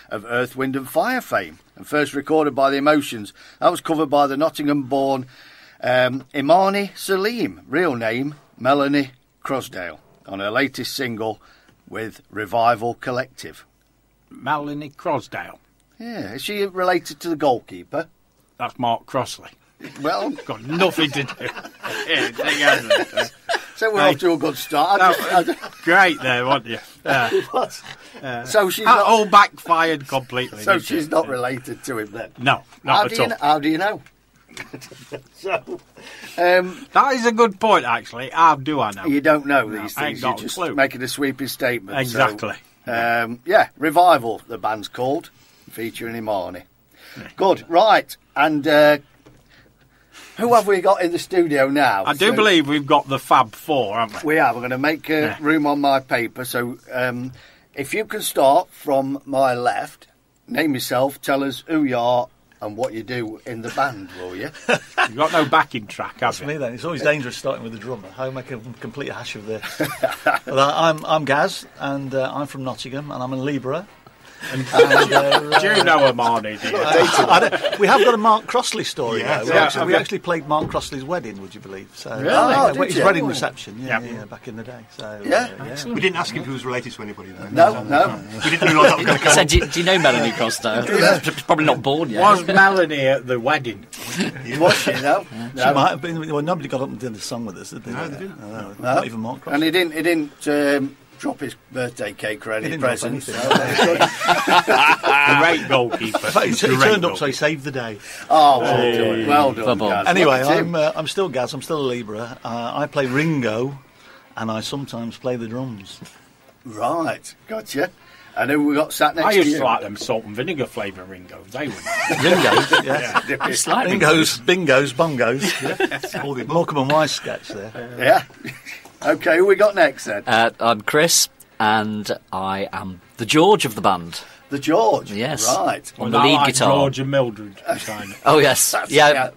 of Earth, Wind and Fire fame, and first recorded by The Emotions. That was covered by the Nottingham-born Imani Salim, real name Melanie Crosdale, on her latest single with Revival Collective. Melanie Crosdale. Yeah, is she related to the goalkeeper? That's Mark Crossley. Well, got nothing to do. So we're off to a good start. Great there, weren't you? So she's that not, all backfired completely. So she's not related to him then? No, not at all. How do you know? So, that is a good point, actually. How do I know? You don't know these things. You're just clue. making a sweeping statement. Exactly. So, Revival, the band's called, featuring Imani. Yeah. Good, right. And who have we got in the studio now? I do believe we've got the Fab Four, haven't we? We are. We're going to make room on my paper. So if you can start from my left, name yourself, tell us who you are and what you do in the band, will you? You've got no backing track, have you? That's me then. It's always dangerous starting with the drummer. I'll make a complete hash of this. Well, I'm Gaz, and I'm from Nottingham, and I'm a Libra. Do you know Imani? We have got a Mark Crossley story. Yeah, we actually played Mark Crossley's wedding, would you believe? So, really? His wedding reception, back in the day. So, we didn't ask him if he was related to anybody, though. No. We didn't realise that was going to come on. Do you know Melanie Crosdale? She's probably not born yet. Was Melanie at the wedding? Was she, no? She might have been. Well, nobody got up and did the song with us, did they? No, they didn't. No. Not even Mark Crossley. And he didn't drop his birthday cake or any presents. Great goalkeeper. In fact, he turned up, so he saved the day. Oh, well done, Gaz. Anyway, I'm still Gaz. I'm still a Libra. I play Ringo, and I sometimes play the drums. Right, gotcha. And who we got sat next to you? I used to like them salt and vinegar flavour Ringos. They were Ringos, yeah. Ringos, bingos, bongos. All the Morecambe and Wise sketch there. Yeah. Okay, who we got next then? I'm Chris, and I am the George of the band. The George? Yes. Right. On the lead guitar. George and Mildred. Oh, yes.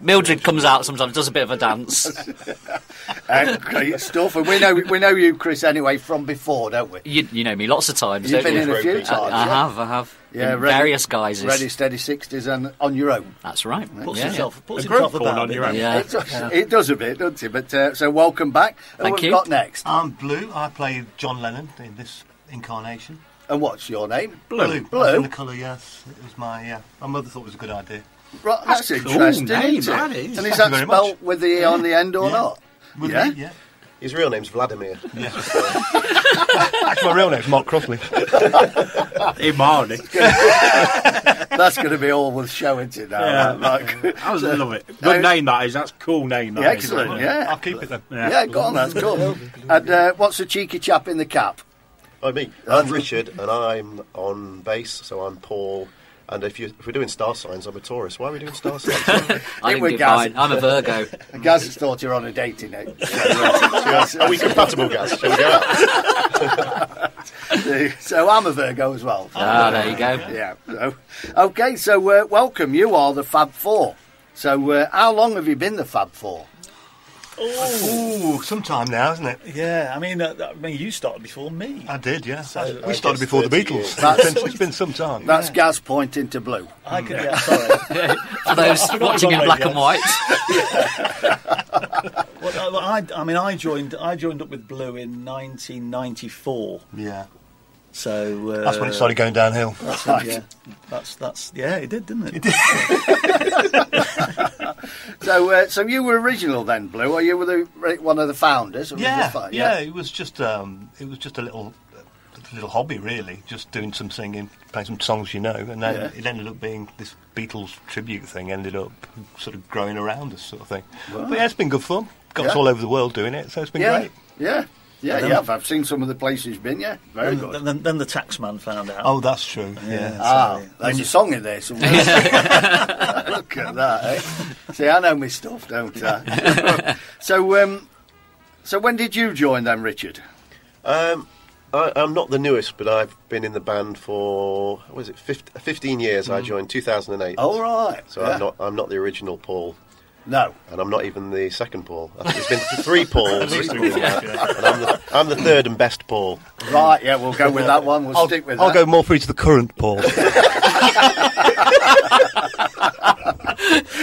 Mildred comes out sometimes, does a bit of a dance. Great stuff. And we know you, Chris, anyway, from before, don't we? You know me lots of times, You've don't been you? in a few times. I have. Yeah, various guises. Ready, steady 60s and on your own. That's right. Puts himself on your own. Yeah. It does a bit, doesn't it? But so welcome back. Thank you. What we've got next? I'm Blue. I play John Lennon in this incarnation. And what's your name? Blue. Blue? The colour, yes. It was my mother thought it was a good idea. Right, that's interesting, name, isn't it? that is. And is that spelled with the E on the end or not? Yeah. His real name's Vladimir. Yeah. Actually, my real name's Mark Crossley. Imani. That's going to be all worth showing to now. Yeah. I love it. Good name that is. That's a cool name. That excellent, is, I'll keep it then. Yeah, go on, that's cool. And what's the cheeky chap in the cap? Me. I'm Richard, and I'm on bass, so I'm Paul. And if we're doing star signs, I'm a Taurus. Why are we doing star signs? I'm a Virgo. Gaz has thought you're on a dating app. Are we compatible, Gaz? Shall we go out? So I'm a Virgo as well. There you go. Yeah. Okay, so welcome. You are the Fab Four. So how long have you been the Fab Four? Oh, some time now, isn't it? Yeah, I mean, you started before me. I did, yeah. So, we started before the Beatles. It's been some time. That's Gaz pointing to Blue. I could, sorry. For those watching in black and white. Well, I joined up with Blue in 1994. Yeah. So that's when it started going downhill. That's right. It did, didn't it? It did. So you were original then, Blue, or you were one of the founders? Yeah. It was just a little hobby, really, just doing some singing, playing some songs, and then it ended up being this Beatles tribute thing. Ended up sort of growing around us, sort of thing. Wow. But it's been good fun. Got us all over the world doing it, so it's been great. Yeah. I've seen some of the places you've been, very good. Then the taxman found out. Oh, that's true, yeah. There's a song in there somewhere. Look at that, eh? See, I know my stuff, don't I? So when did you join then, Richard? I'm not the newest, but I've been in the band for, 15 years. I joined 2008. Oh, right. So I'm not the original Paul. No. And I'm not even the second Paul. I think there's been 3 Pauls. Yeah. And I'm the third and best Paul. Right, yeah, we'll go with that one. We'll stick with that. I'll go more through to the current Paul.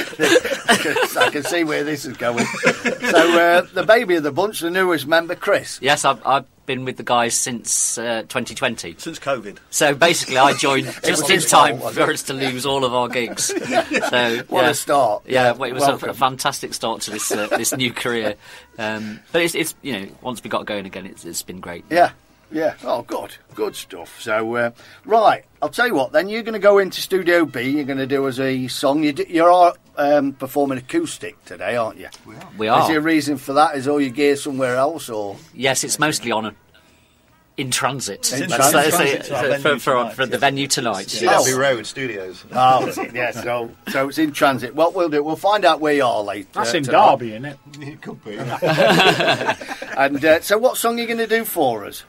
I can see where this is going. So, the baby of the bunch, the newest member, Chris. Yes, I've been with the guys since 2020. Since COVID. So basically, I joined just was in his time fault, for us to lose all of our gigs. So What a start. Yeah, well, it was Welcome. a fantastic start to this new career. But it's once we got going again, it's been great. Yeah. Oh, good stuff. So, right, I'll tell you what. Then you're going to go into Studio B. You're going to do us a song. You're performing acoustic today, aren't you? We are. Is there a reason for that? Is all your gear somewhere else, or? Yes, it's mostly in transit. In Let's transit. say To our venue for tonight, the yes. venue tonight. Yeah. Abbey Road Studios. Oh, yeah. So it's in transit. What we'll do, we'll find out where you are later. That's in tonight. Derby, isn't it? It could be. And so, what song are you going to do for us?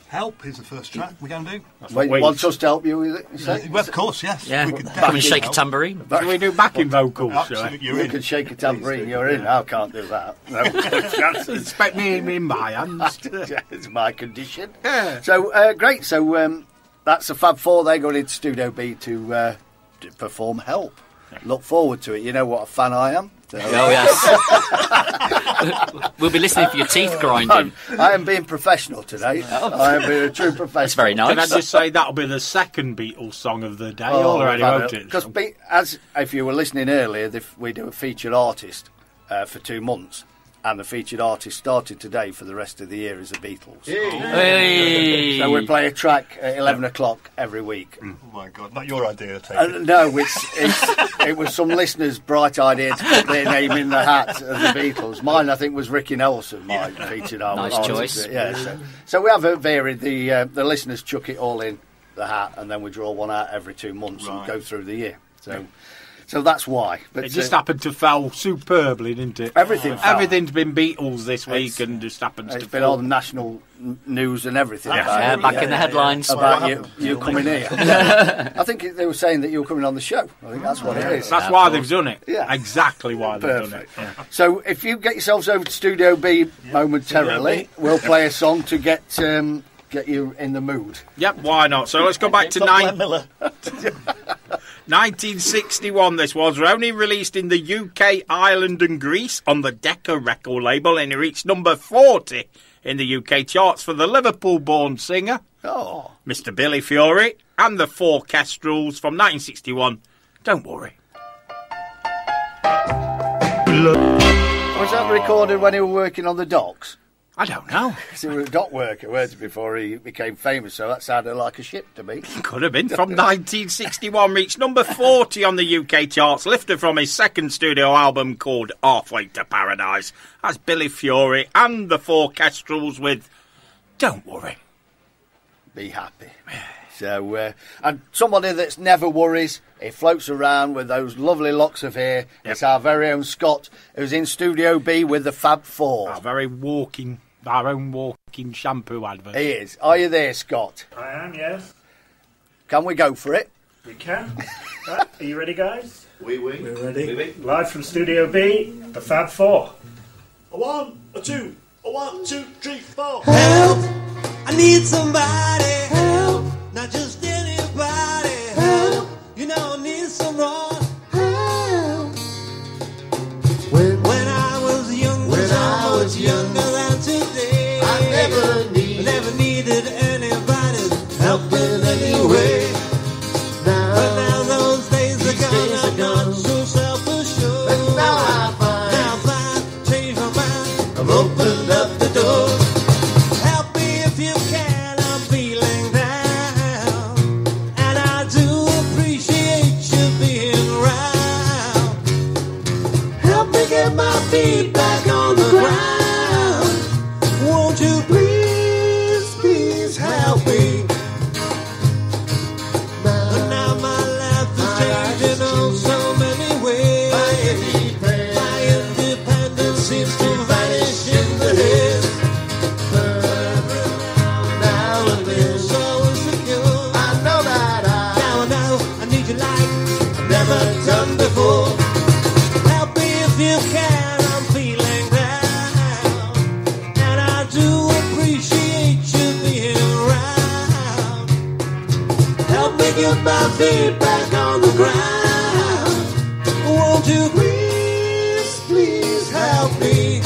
Help is the first track we're going to do. Wait, we- want us to help you with it? You say? Well, of course, yes. Yeah, We could come and definitely shake a help. tambourine. Can we do backing vocals? Absolutely, you're You in. can shake a tambourine. You're in. I can't do that. No. Expect me in my hands. It's my condition. Yeah. So great. So that's the Fab Four. They're going into Studio B to perform "Help." Look forward to it. You know what a fan I am. So, Oh yes. We'll be listening for your teeth grinding. I am being professional today. I am being a true professional. That's very Can I nice. just say that'll be the second Beatles song of the day already, won't it? Because as if you were listening earlier, we do a featured artist for 2 months. And the featured artist started today for the rest of the year as the Beatles. Hey. So we play a track at 11 o'clock every week. Oh my God, not your idea, I take it. No, it was some listeners' bright idea to put their name in the hat of the Beatles. Mine, I think, was Ricky Nelson, my featured Nice artist. choice. Yeah, so we have it varied. The listeners chuck it all in the hat, and then we draw one out every 2 months and Right. go through the year. So that's why. But It just happened to fall superbly, didn't it? everything fell. Everything's been Beatles this week and just happens It's to been fall. on national news and everything. Yeah. about Yeah, it. back in the headlines. About you coming here. I think they were saying that you were coming on the show. I think that's what it is. That's why they've done it. Yeah. Exactly why they've Perfect. done it. Yeah. So if you get yourselves over to Studio B momentarily, we'll play a song to get you in the mood. Yep, why not? So let's go back to Glenn Miller. 1961 this was, only released in the UK, Ireland and Greece on the Decca record label, and it reached number 40 in the UK charts for the Liverpool-born singer, Oh, Mr. Billy Fury, and the Four Kestrels from 1961. Don't worry. was that recorded when he was working on the docks? I don't know. He was a dock worker, weren't he, before he became famous, so that sounded like a ship to me. Could have been. From 1961, reached number 40 on the UK charts, lifted from his second studio album called Halfway to Paradise. That's Billy Fury and the Four Kestrels with Don't Worry. Be happy. So, and somebody that's never worries, he floats around with those lovely locks of hair. Yep. It's our very own Scott, who's in Studio B with the Fab Four. Our own walking shampoo advert. He is. Are you there, Scott? I am, yes. Can we go for it? We can. Right, are you ready, guys? We're We're ready. Oui. Live from Studio B, the Fab Four. A 1, a 2, a 1, 2, 3, 4. Help! I need somebody. Help! Not just anybody. Help! You know I need someone. Help! When I was younger than today, I never needed anybody's help in any way. But now those days are gone. So self-assured. And now I find, change my mind. I've opened up the door. Help me if you can, I'm feeling down. feet back on the ground. Won't you please, please help me?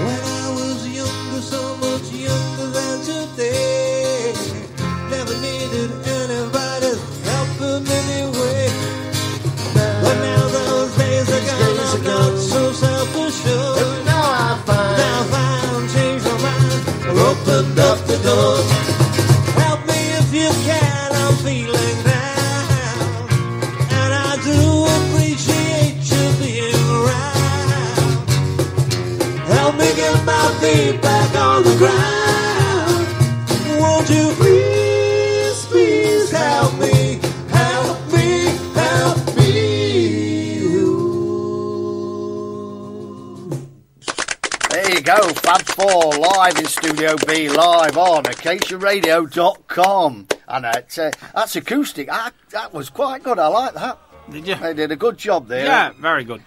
When I was younger, so much younger than today, never needed anybody's help in any way. But now those days are gone, I'm not so self-assured. Now I found, changed my mind, or opened up the door. Help me if you can, I'm feeling down, and I do appreciate you being around. Help me get my feet back on the ground. Won't you please, please help me, help me, help me. There you go, Fab 4 live in Studio B, live on acaciaradio.com. And that's acoustic. That was quite good, I like that. Did you? They did a good job there. Yeah, very good.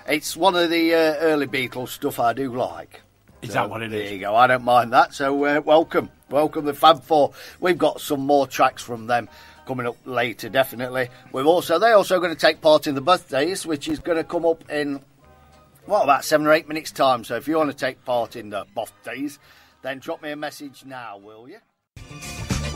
It's one of the early Beatles stuff I do like. Is that what it is? There you go, I don't mind that. So welcome the Fab 4. We've got some more tracks from them coming up later, definitely. They're also going to take part in the birthdays, which is going to come up in, about 7 or 8 minutes' time. So if you want to take part in the birthdays, then drop me a message now, will you?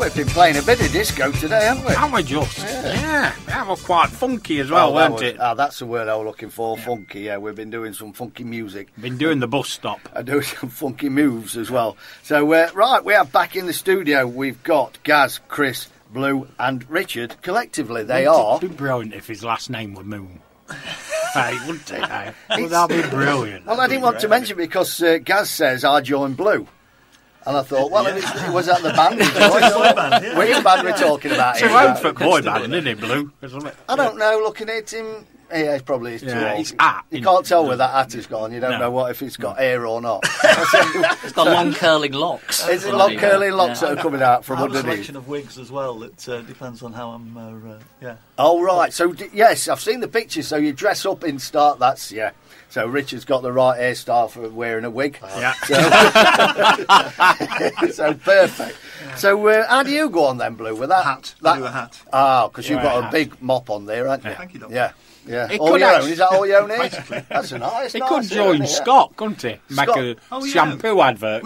We've been playing a bit of disco today, haven't we? Haven't we just? Yeah. That was quite funky as well, weren't it? That's the word I was looking for, funky. Yeah, we've been doing some funky music. Been doing the bus stop. And doing some funky moves as well. So, right, we are back in the studio. We've got Gaz, Chris, Blue and Richard. Collectively, they are... It'd be brilliant if his last name were Moon. Hey, wouldn't it? Hey? Well, that'd be brilliant. Well, I didn't want to mention because Gaz says I joined Blue. And I thought, well, was that the band? Which band we're talking about here? It's a Oldford boy band, isn't it, Blue? I don't know, looking at him... Yeah, he probably is too old. His hat. You can't tell where that hat is gone. You don't know if it's got hair or not. It's got long curling locks. It's long curling locks that are coming out from I have underneath. a selection of wigs as well. That depends on how I'm. Oh right. So yes, I've seen the pictures. So you dress up in start. That's yeah. So Richard's got the right hairstyle for wearing a wig. Yeah. So perfect. So how do you go on then, Blue? With that hat. That do a hat. Ah, because you've got a big mop on there, haven't you? Yeah. Thank you, Doctor. Yeah. Yeah, He all could your actually- own. Is that all your own here? Basically. That's a nice. He nice could hair, join isn't it? Scott, couldn't he? Make Scott. a Oh, yeah. shampoo advert.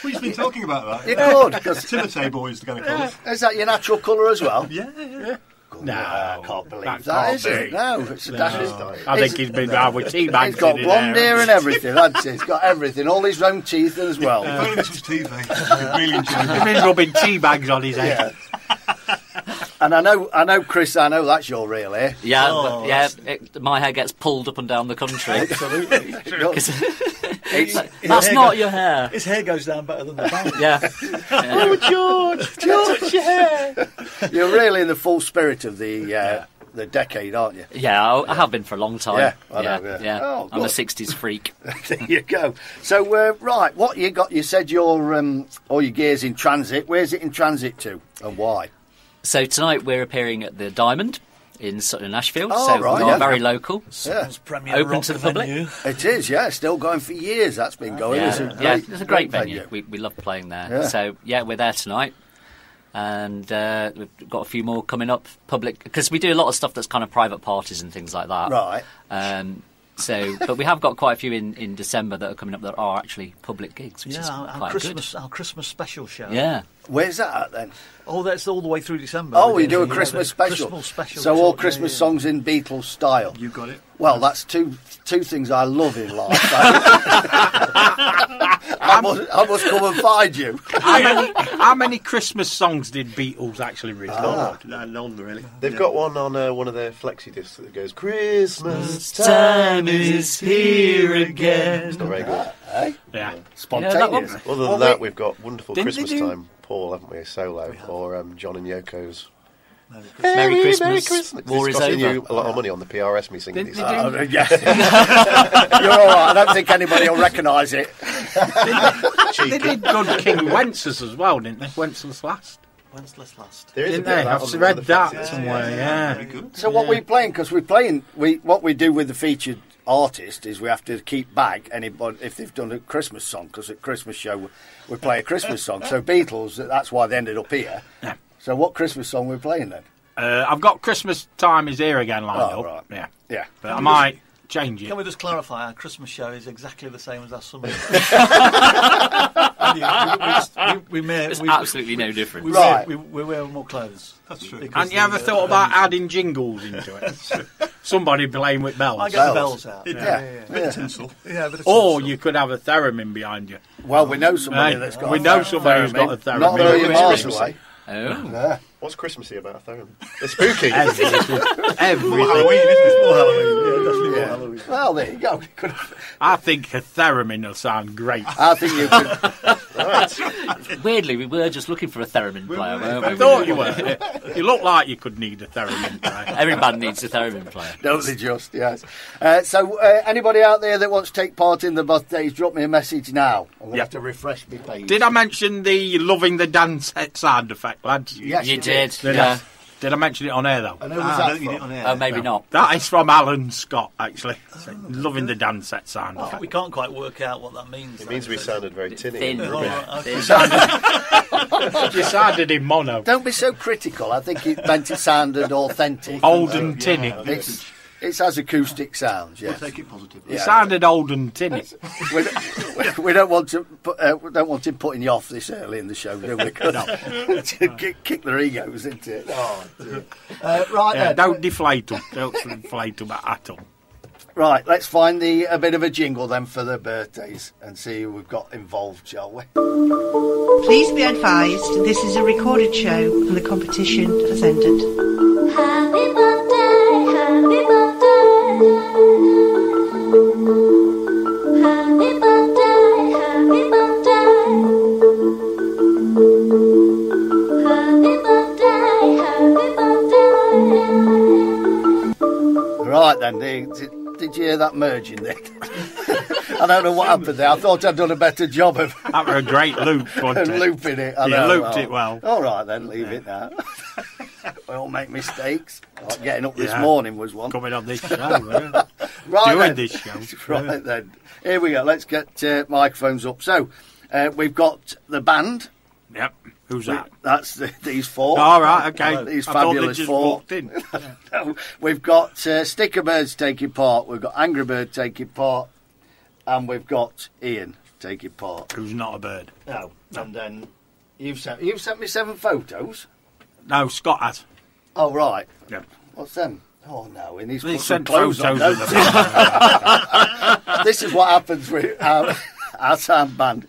We've been talking about that. You could, because Timothy boys, they're going to call it. is that your natural colour as well? Yeah. No, I can't believe that that, can't is it? be. No, it's a dashes. I think he's been out with tea bags. He's got in blonde there. hair and everything, hasn't he? He's got everything, all his own teeth as well. If only this was TV. I'd really enjoy He's it. been rubbing tea bags on his head. And I know, Chris, I know that's your real hair. Yeah, my hair gets pulled up and down the country. Absolutely. That's not your hair. His hair goes down better than the band. Yeah. Oh, George, your hair. You're really in the full spirit of the decade, aren't you? Yeah, I have been for a long time. Yeah, I know, yeah. Oh, I'm a good. 60s freak. There you go. So, right, what you got? You said your all your gear's in transit. Where's it in transit to, and why? So tonight we're appearing at the Diamond in Sutton, Ashfield. Oh, so right, we are yeah. very local. Yeah. Premier Open rock to the public. venue. It is, yeah. Still going for years. That's been going. Yeah, it's a great venue. venue. We love playing there. Yeah. So yeah, we're there tonight, and we've got a few more coming up. Public, because we do a lot of stuff that's kind of private parties and things like that. Right. But we have got quite a few in December that are coming up that are actually public gigs, which is our quite Christmas special show. good. Yeah. Where's that at then? Oh, that's all the way through December. Oh, We're you do a doing Christmas special. Christmas special. So all Yeah, Christmas yeah. songs in Beatles style. You got it. Well, that's two things I love in life. I must come and find you. How many Christmas songs did Beatles actually record? None, really. They've got one on one of their flexi discs that goes, Christmas Time is here again. It's not very good. Eh? Yeah. Spontaneous. Other than that, we've got Wonderful Didn't they Christmas do- Time, Paul, haven't we? A solo, or John and Yoko's Merry Christmas. Merry Christmas. War It's is costing over. you a lot of money on the PRS me singing Did these they songs. do- Yeah. You're all right. I don't think anybody will recognise it. They did good King Wenceslas as well, didn't they? Wenceslas last. When's this last? There is Didn't a bit they? of that I've on the read other that faces. somewhere, yeah. Very good. So what we playing? Because what we do with the featured artist is we have to keep back anybody if they've done a Christmas song, because at Christmas show we play a Christmas song. So Beatles, that's why they ended up here. Yeah. So what Christmas song we're playing then? I've got Christmas Time Is Here Again lined Oh, up. right. Yeah. Yeah. But I might change it. Can we just clarify? Our Christmas show is exactly the same as our summer. There's absolutely no difference. Right. We wear more clothes. That's true. Because And you ever the, thought about adding jingles into it? Somebody playing with bells. I get the Bells. bells out. Yeah. Bit of tinsel. Yeah, but it's Or you could have a theremin behind you. Well, we know somebody Hey, that's got. we a know somebody who's got a theremin. Not a million miles Christmas. away. Oh. Yeah. What's Christmassy about a theremin? It's spooky. Everything. Halloween, isn't it? More Halloween. Yeah, definitely more Yeah. Halloween. Well, there you go. We could have- I think a theremin will sound great. I think you could. Weirdly, we were just looking for a theremin player, weren't we? I thought you were. You look like you could need a theremin player. Every band needs a theremin player. Don't they just? Yes. So, anybody out there that wants to take part in the birthdays, drop me a message now. I'm going to Yeah. have to refresh my page. Did I mention the loving the dance sound effect, lads? Yes, You did. Did Yeah. I? Did I mention it on air, though? I know it was I that don't get it from. on air. Oh, maybe not. That is from Alan Scott, actually. Loving the dance set sound I think effect. we can't quite work out what that means. It means we sounded very tinny. Thin. and Oh, rubbish. right, okay. You sounded in mono. Don't be so critical. I think it meant it sounded authentic. Old and tinny. It's as acoustic sounds, yes. Take it positively. It Yeah. sounded old and tinny. We don't want to we don't want him putting you off this early in the show, do we? To kick their egos into it. Oh, dear. Right Yeah, then. don't deflate them. Don't deflate them at all. Right, let's find a bit of a jingle then for the birthdays and see who we've got involved, shall we? Please be advised this is a recorded show and the competition has ended. Happy birthday, happy birthday. Happy birthday, happy birthday. Happy birthday, happy birthday. Right then, did you hear that merging there? I don't know what happened there. I thought I'd done a better job of That were a great loop, wasn't it? looping it. I You know, looped it well. All right then, leave it now. We all make mistakes. Like getting up this Yeah. morning was one. Coming on this show, yeah. Right Doing then. this show. Right then. Here we go. Let's get microphones up. So, we've got the band. Yep. Who's that? That's these four. All right, okay. These I thought they fabulous just four. walked in. No, we've got Sticker Birds taking part. We've got Angry Bird taking part. And we've got Ian taking part. Who's not a bird? No. And then you've sent me 7 photos. No, Scott has. Oh, right. Yep. What's them? Oh, no. He needs to They put some sent clothes photos on. of don't them. they? This is what happens with our sound band.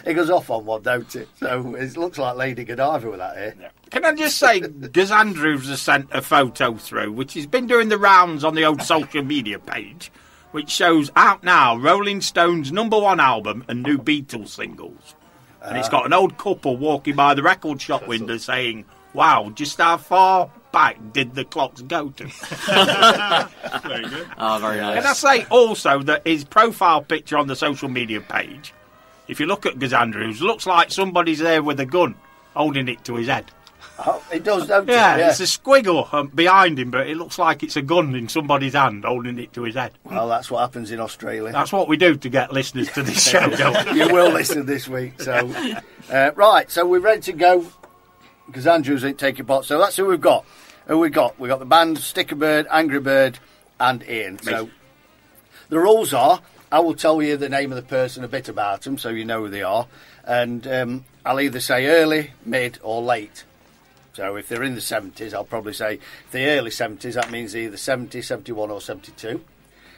It goes off on one, don't it? So it looks like Lady Godiva with that here. Can I just say, Gus Andrews has sent a photo through, which has been doing the rounds on the old social media page, which shows out now Rolling Stones' #1 album and new Beatles singles. And it's got an old couple walking by the record shop window saying, "Wow, just how far back did the clocks go to?" Very good. Oh, very nice. Can I say also that his profile picture on the social media page, if you look at Gus Andrews, looks like somebody's there with a gun holding it to his head. Oh, it does, don't it? Yeah, it's a squiggle behind him, but it looks like it's a gun in somebody's hand holding it to his head. Well, that's what happens in Australia. That's what we do to get listeners to this show, don't we? You will listen this week. So, right, so we're ready to go because Andrews ain't taking part. So that's who we've got. We've got the band, Sticker Bird, Angry Bird, and Ian. So the rules are, I will tell you the name of the person, a bit about them, so you know who they are. And I'll either say early, mid, or late. So if they're in the 70s, I'll probably say if they're early 70s, that means either 70, 71 or 72.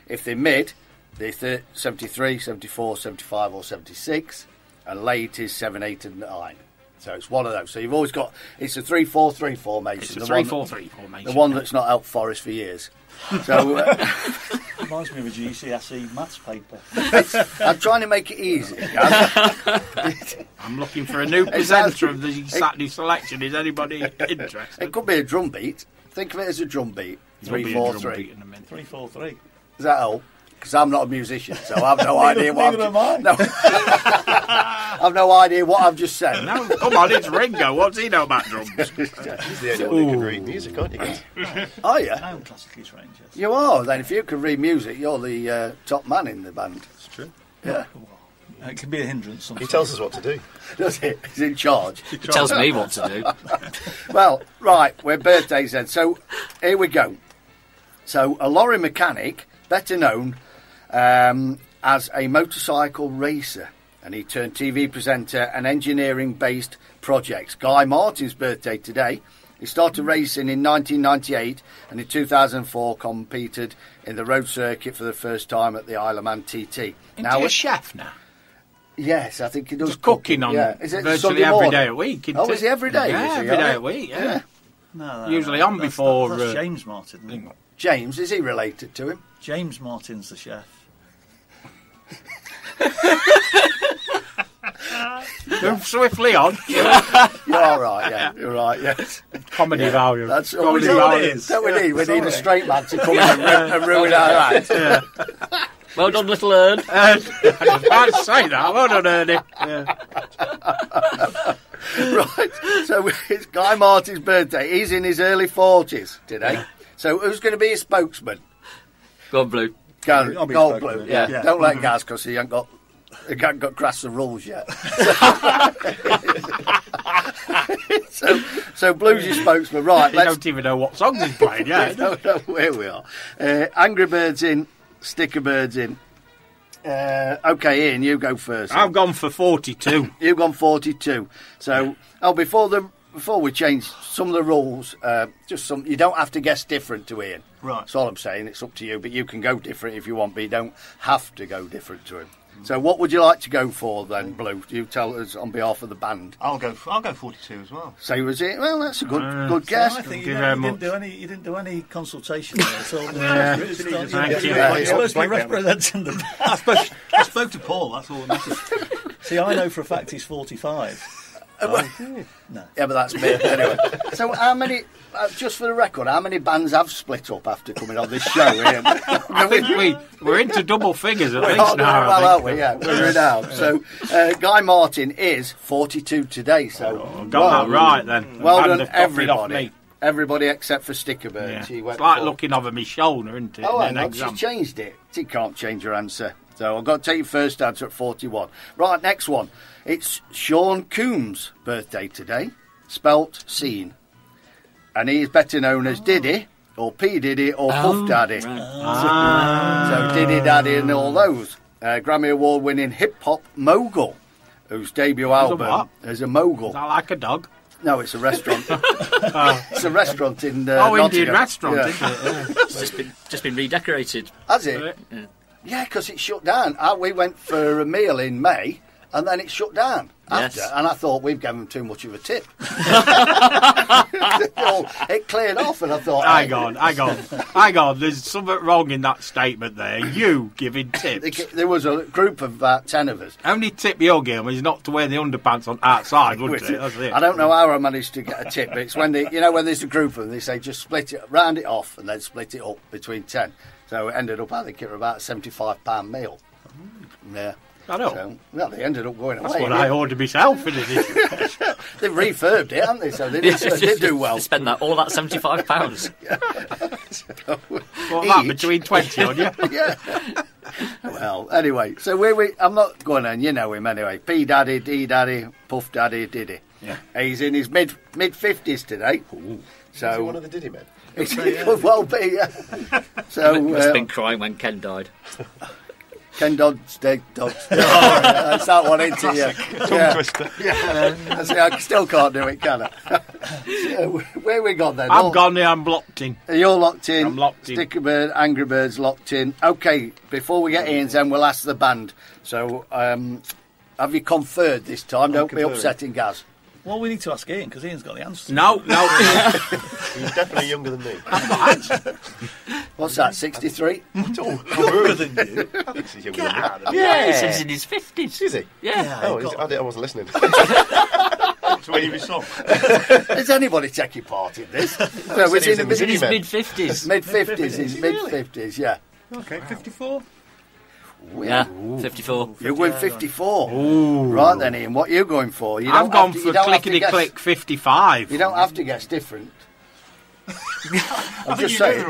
If they're mid, they're 73, 74, 75 or 76. And late is 7, 8 and 9. So it's one of those. So you've always got, it's a 3-4-3 formation. It's a the 3-4-3 formation. The one that's not out forest for years. So Reminds me of a GCSE maths paper. I'm trying to make it easy. Guys. I'm looking for a new presenter of the Saturday selection. Is anybody interested? It could be a drum beat. Think of it as a drum beat. There'll be a drum 3-4-3. beat in a minute. 3-4-3. Does that help? because I'm not a musician, so I've no idea what Neither am I. No. I've no idea what I've just said. No, come on, it's Ringo. What's he know about drums? He's the only one who can read music, aren't you, guys? Are you? I am classically trained, yes. You are. Then if you can read music, you're the top man in the band. It's true. Yeah. It can be a hindrance He sometimes. tells us what to do. Does it? He's in charge. It tells me what to do. Well, right, we're birthdays then. So here we go. So a lorry mechanic, better known as a motorcycle racer, and he turned TV presenter and engineering-based projects. Guy Martin's birthday today. He started racing in 1998 and in 2004 competed in the road circuit for the first time at the Isle of Man TT. Isn't he a chef now? Yes, I think he does Just cooking on Is it virtually Sunday every morning? day a week. Oh, is he every day? Yeah, Is he? every day Oh, a week, yeah. No, Usually on that's- before... That's James Martin. Isn't it? James, is he related to him? James Martin's the chef. Move swiftly on. You're all right, yeah. You're right, yes. Comedy value. That's all we Comedy need. value. That we need. We need a straight man to come in and ruin our lives. Yeah. Well done, little Ern. I was about to say that. Well done, Ernie. Yeah. Right, so it's Guy Martin's birthday. He's in his early 40s today. So who's going to be his spokesman? Go on, Blue. I'll be Gold spokesman, Blue, yeah. yeah. Don't let Gaz, because he ain't got grasped the rules yet. So Blue's your spokesman. Right, You don't even know what songs he's playing, yeah. I don't know where we are. Angry Birds in, Sticker Birds in. Okay, Ian, you go first. I've gone for 42. You've gone 42. So, before we change some of the rules, you don't have to guess different to Ian. Right. That's all I'm saying. It's up to you, but you can go different if you want, but you don't have to go different to him. So, what would you like to go for then, Blue? You tell us on behalf of the band. I'll go 42 as well. So was it? Well, that's a good guess. I think Give you very didn't do any consultation there. So Yeah. You're Thank you. supposed to be representing the. I spoke to Paul, that's all that matters. See, I know for a fact he's 45. No. Yeah, but that's me. Anyway, so how many, just for the record, how many bands have split up after coming on this show, Ian? I think we're into double figures at We least are doing now. well, I aren't think. we? Yeah, we're in out. So, Guy Martin is 42 today. So, Got that right then. Well And done, they've copied off everybody. me. Everybody except for Sticker Yeah. Birds. He went It's like for- looking over my shoulder, isn't it? Oh, in hang an on, she exam. changed it. She can't change her answer. So I've got to take your first answer at 41. Right, next one. It's Sean Coombs' birthday today, spelt Scene. And he's better known as Diddy, or P. Diddy, or Puff Daddy. So Diddy Daddy and all those. Grammy Award winning hip hop mogul, whose debut album what? is a mogul. Is that like a dog? No, it's a restaurant. It's a restaurant in Indian Nottingham. restaurant, Yeah. isn't it? Yeah. It's just been redecorated. Has it? Yeah, because it shut down. We went for a meal in May, and then it shut down after. Yes. And I thought we've given them too much of a tip. It cleared off, and I thought, Hang on. There's something wrong in that statement there. You giving tips. There was a group of about 10 of us. Only tip you'll give them is not to wear the underpants on outside, wouldn't it? That's it. I don't know how I managed to get a tip, but it's when when there's a group of them, they say just split it, round it off, and then split it up between 10. So it ended up, I think, it was about a £75 meal. Yeah. I know. So, well, they ended up going That's away. what I ordered myself, isn't it? They've refurbed it, haven't they? So they did do well. Spend all that £75. What that, between 20 on you? Yeah. Well, anyway, so I'm not going on, you know him anyway. P Daddy, D Daddy, Puff Daddy, Diddy. Yeah. He's in his mid 50s today. Is he So one of the Diddy men? he could well be. Yeah. So Must have been crying when Ken died. Ken Dodd's dead dogs. That's that one, isn't it? Yeah. Tongue twister. I see, I still can't do it, can I? So, where we gone then? I'm gone there, I'm locked in. You're locked in. I'm locked in. Sticker Bird, Angry Birds locked in. Okay, before we get Ian's, then we'll ask the band. So, have you conferred this time? Don't be conferring. upsetting Gaz. Well, we need to ask Ian because Ian's got the answer. No. He's definitely younger than me. What's that, 63? Younger than you. I think he's younger than me. Yeah, he says he's in his 50s. Is he? Yeah. Oh, I wasn't listening. To any of his songs. Is anybody taking part in this? No, Said he was in the He's in his Men. mid-50s. mid-50s. He's mid-50s, yeah. Okay, 54. Yeah, 54. You win 54. Right then, Ian, what are you going for? You I've don't gone have to- for you don't have to guess- clickety-click 55. You don't have to guess different. I'm just saying.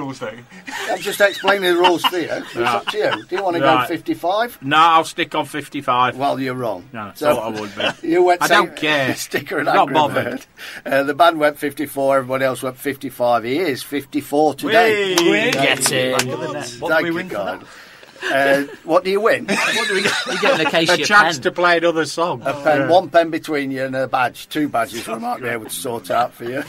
I'm just explaining the rules for you. It's up to you. Do you want to go 55? No, I'll stick on 55. Well, you're wrong. No, I thought I would be. You went I don't care. Sticker and Not Angry bothered. Bird. The band went 54, everybody else went 55. He is 54 today. Get it. What do Thank we you, win for God. that? What do you win? What do we get? You get an Acacia A chance pen. to play another song. A pen, one pen between you and a badge. 2 badges we might be able to sort out for you.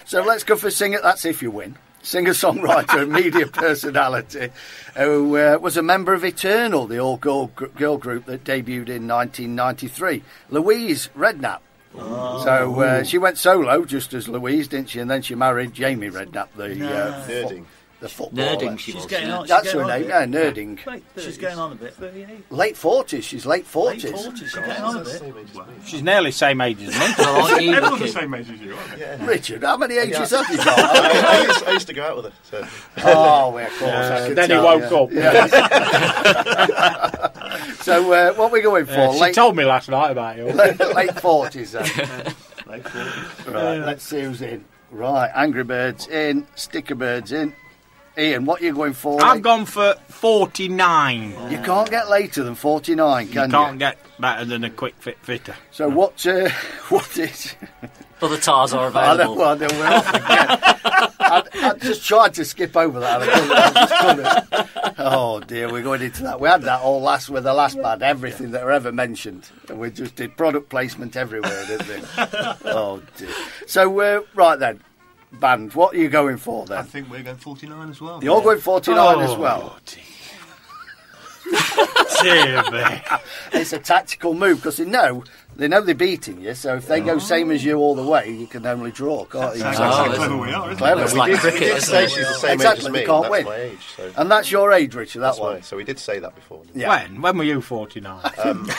So let's go for singer. That's if you win. Singer-songwriter and media personality who was a member of Eternal, the all-girl group that debuted in 1993. Louise Redknapp. So she went solo, just as Louise, didn't she? And then she married Jamie Redknapp, Nerding. the footballer. Nerding, she She's was. getting yeah. on. That's she's her getting name, on a yeah, bit. Nerding. She's getting on a bit. Late 40s, she's late 40s. Late 40s, she's getting on a bit. She's nearly same age as me. Well, aren't you Everyone's the looking? same age as you, aren't they? Richard, how many ages have you got? I used to go out with her. So. Oh, well, of course. I could Then he tell, woke yeah. up. Yeah. So, what are we going for? She told me last night about you. late 40s, then. Late 40s. Right, let's see who's in. Right, Angry Birds in, Sticker Birds in. Ian, what are you going for? I've gone for 49. You can't get later than 49, can you? Can't get better than a quick fit fitter. So what is... Other tars are I know, available. we're off again. I just tried to skip over that. I couldn't. Oh dear, we're going into that. We had that all with the last band, everything that were ever mentioned. And we just did product placement everywhere, didn't we? Oh dear. So, right then, band, what are you going for then? I think we're going 49 as well. You're going 49 as well. Dear me. It's a tactical move because they know they're beating you. So if they go same as you all the way, you can only draw, can't you? That's So- how clever we are, isn't Clever. It's We like did- cricket, We did isn't say it? she's the same Exactly, age as we me. can't That's win. my age. So. And that's your age, Richard. That That's one. why. So we did say that before. Yeah. When were you 49? In May.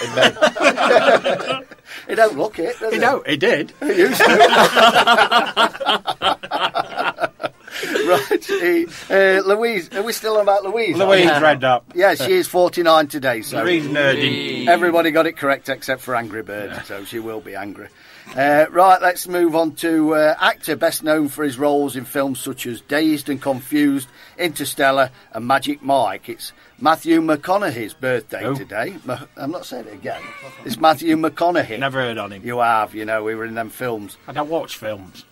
He don't look it, does he? He did. He used to. Right. Louise, are we still on about Louise? Louise Yeah. Redknapp. Yeah, she is 49 today, so Louise Nerding. everybody got it correct except for Angry Bird, so she will be angry. Right, let's move on to actor best known for his roles in films such as Dazed and Confused, Interstellar and Magic Mike. It's Matthew McConaughey's birthday today. I'm not saying it again. It's Matthew McConaughey. Never heard on him. You have, we were in them films. I don't watch films.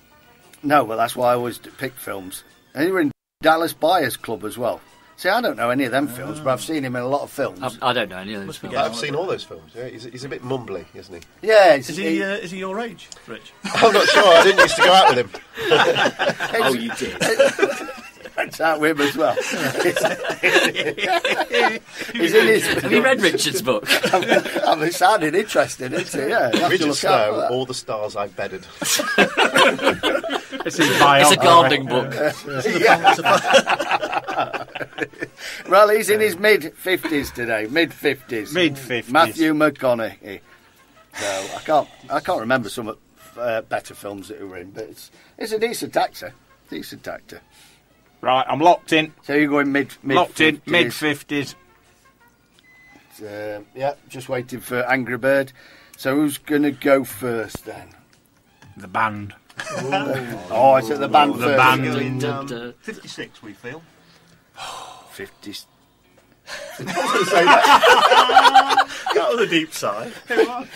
No, but that's why I always pick films. And you were in Dallas Buyers Club as well. See, I don't know any of them films, but I've seen him in a lot of films. I don't know any of those. I've seen all those films. Yeah, he's a bit mumbly, isn't he? Yeah, Is he your age, Rich? I'm not sure. I didn't used to go out with him. Oh, you did. It's out with him as well. He's in his. Have you read Richard's book? I'm sounding interested, isn't it? Yeah, you have to Richard look out for Snow, that. All the Stars I've Bedded. It's his It's biography. a gardening book. Well, he's in his mid-50s today. Mid-50s. Mid-50s. Matthew McConaughey. So I can't remember some better films that he were in, but it's a decent actor. Decent actor. Right, I'm locked in. So you're going mid Locked in, 50s. mid-50s. Yeah, just waiting for Angry Bird. So who's going to go first then? The band. Oh, is it the band The first? band. Going 56, we feel. 50. Go to the deep side.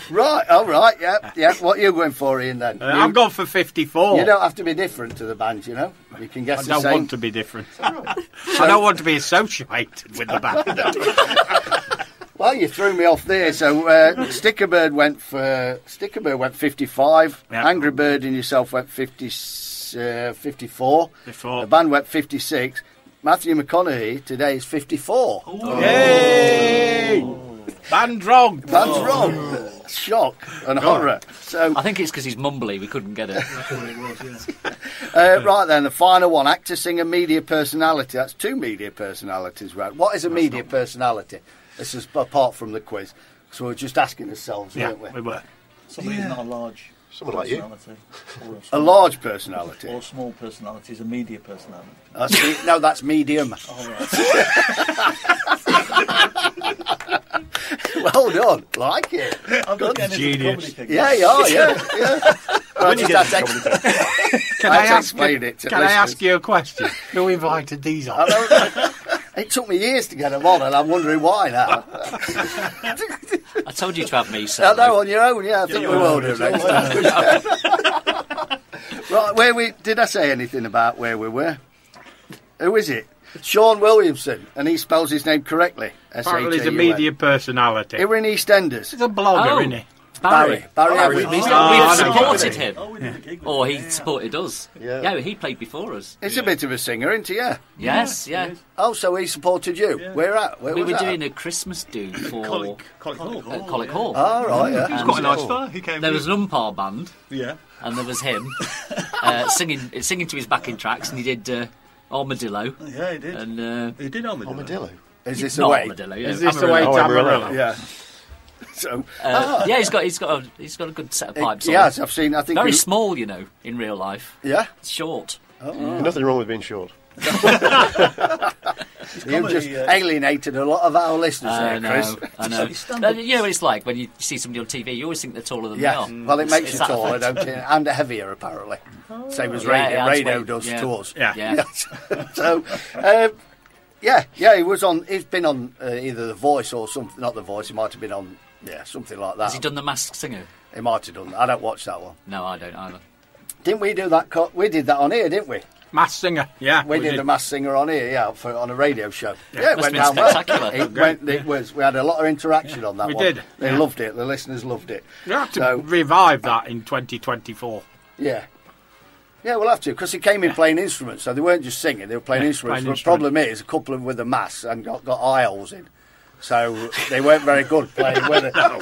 Right, all right, yeah. What are you going for, Ian, then? I'm going for 54. You don't have to be different to the band, You can guess I the don't same. want to be different. I don't want to be associated with the band. Well, you threw me off there. So Stickerbird went 55. Yep. Angry Bird and yourself went 54. The band went 56. Matthew McConaughey today is 54. Yay! Band's wrong. Band's wrong. Shock and horror. So I think it's because he's mumbly. We couldn't get it. right then, the final one: actor, singer, media personality. That's 2 media personalities, right? What is a media personality? This is apart from the quiz, so we're just asking ourselves, Yeah, weren't we? we were. Somebody who's not a large Someone like you. personality, or A large personality. or a small personality is a media personality. No, that's medium. Well done. Like it. I'm Good. getting into the comedy thing. Yeah, you are, yeah. When you get Can Can I I ask explain it to Can I listeners? ask you a question? Who invited these on? It took me years to get them on, and I'm wondering why now. I told you to have me, I so. know, on your own, yeah. I think we will do next time. Right, did I say anything about where we were? Who is it? Sean Williamson, and he spells his name correctly. Apparently he's a S-H-A-U-N. media personality. We're in EastEnders. He's a blogger, Oh. isn't he? Barry We've Evans. supported him. Or he supported us. Yeah. Yeah, he played before us. He's a bit of a singer, isn't he? Yeah. Yes, yeah. Oh, so he supported you. Where at? Where We was were that? doing a Christmas do for Collick Hall. Collick Hall. Oh, right, yeah. It was quite a nice far. He came. There was an umpire band, Yeah. and there was him singing to his backing tracks, and he did Armadillo. Yeah, he did. And He did Armadillo. Is this the not way? Armadillo. Is this the way Amarillo. Amarillo? Yeah. So, Yeah, he's got a good set of pipes. on. yes, I've seen. I think Very he- small, you know, in real life. Yeah. It's short. Nothing wrong with being short. You just alienated a lot of our listeners there, Chris. I know. You know what it's like when you see somebody on TV. You always think they're taller than Yeah, they are. well, it makes It's you that taller, effect. don't it? And heavier, apparently. Same as Yeah, radio. yeah, Radio that's does yeah. to us. Yeah. Yeah. So, yeah, he was on. He's been on either The Voice or something. Not The Voice. He might have been on. Yeah, something like that. Has he done The Masked Singer? He might have done. I don't watch that one. No, I don't either. Didn't we do that? We did that on here, didn't we? Mass singer, yeah. We did the Masked Singer on here, yeah, on a radio show. Yeah, it Must went have down been well. spectacular. We had a lot of interaction on that We one. did, They yeah. loved it. The listeners loved it. You have to So- revive that in 2024. Yeah. Yeah, we'll have to, because he came in playing instruments, so they weren't just singing, they were playing instruments. playing But the problem is, a couple of them with the masks and got eye holes in. So they weren't very good playing.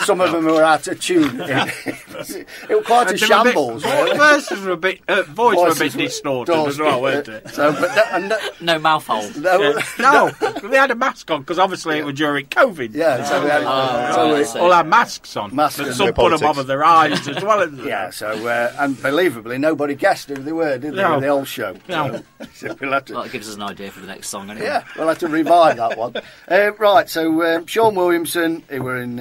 Some of them were out of tune. It was quite a shambles. really. Voices were a bit, voice were a bit distorted as well, weren't it? So, but No mouth hole. No, they had a mask on because obviously it was during COVID. Yeah, so we had, All had masks on. Masks But and some no put them politics. over their eyes as well. yeah. So unbelievably, nobody guessed who they were, did they? No. In the whole show. No. So we'll have to. Well, that gives us an idea for the next song, anyway. Yeah, we'll have to revive that one. Right, so Sean Williamson, he were in.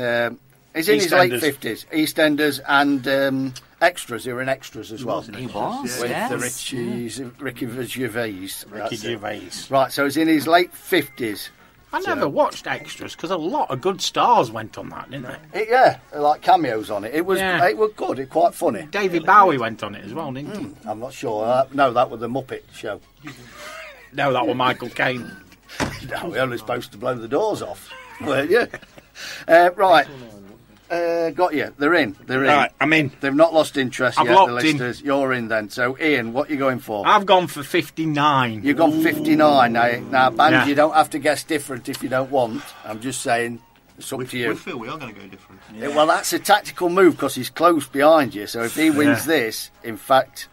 He's in his late EastEnders. 50s. EastEnders and extras. He were in extras as well. He was, With yes. the Ricky Gervais. Ricky That's it. Gervais. Right, so he's in his late 50s. I never watched extras because a lot of good stars went on that, didn't they? Yeah, like cameos on it. It was Yeah. it was good. It quite funny. David Bowie went on it as well, didn't he? I'm not sure. No, that was the Muppet show. No, that was Michael Caine. No, we're only supposed to blow the doors off, weren't you? Right. Got you. They're in. Right, I'm in. They've not lost interest I've yet, locked the in. listeners. You're in then. So, Ian, what are you going for? I've gone for 59. You've gone 59 now. Now, band, Yeah. you don't have to guess different if you don't want. I'm just saying, it's up to We you. feel we are going to go different. Well, that's a tactical move because he's close behind you. So if he wins this, in fact,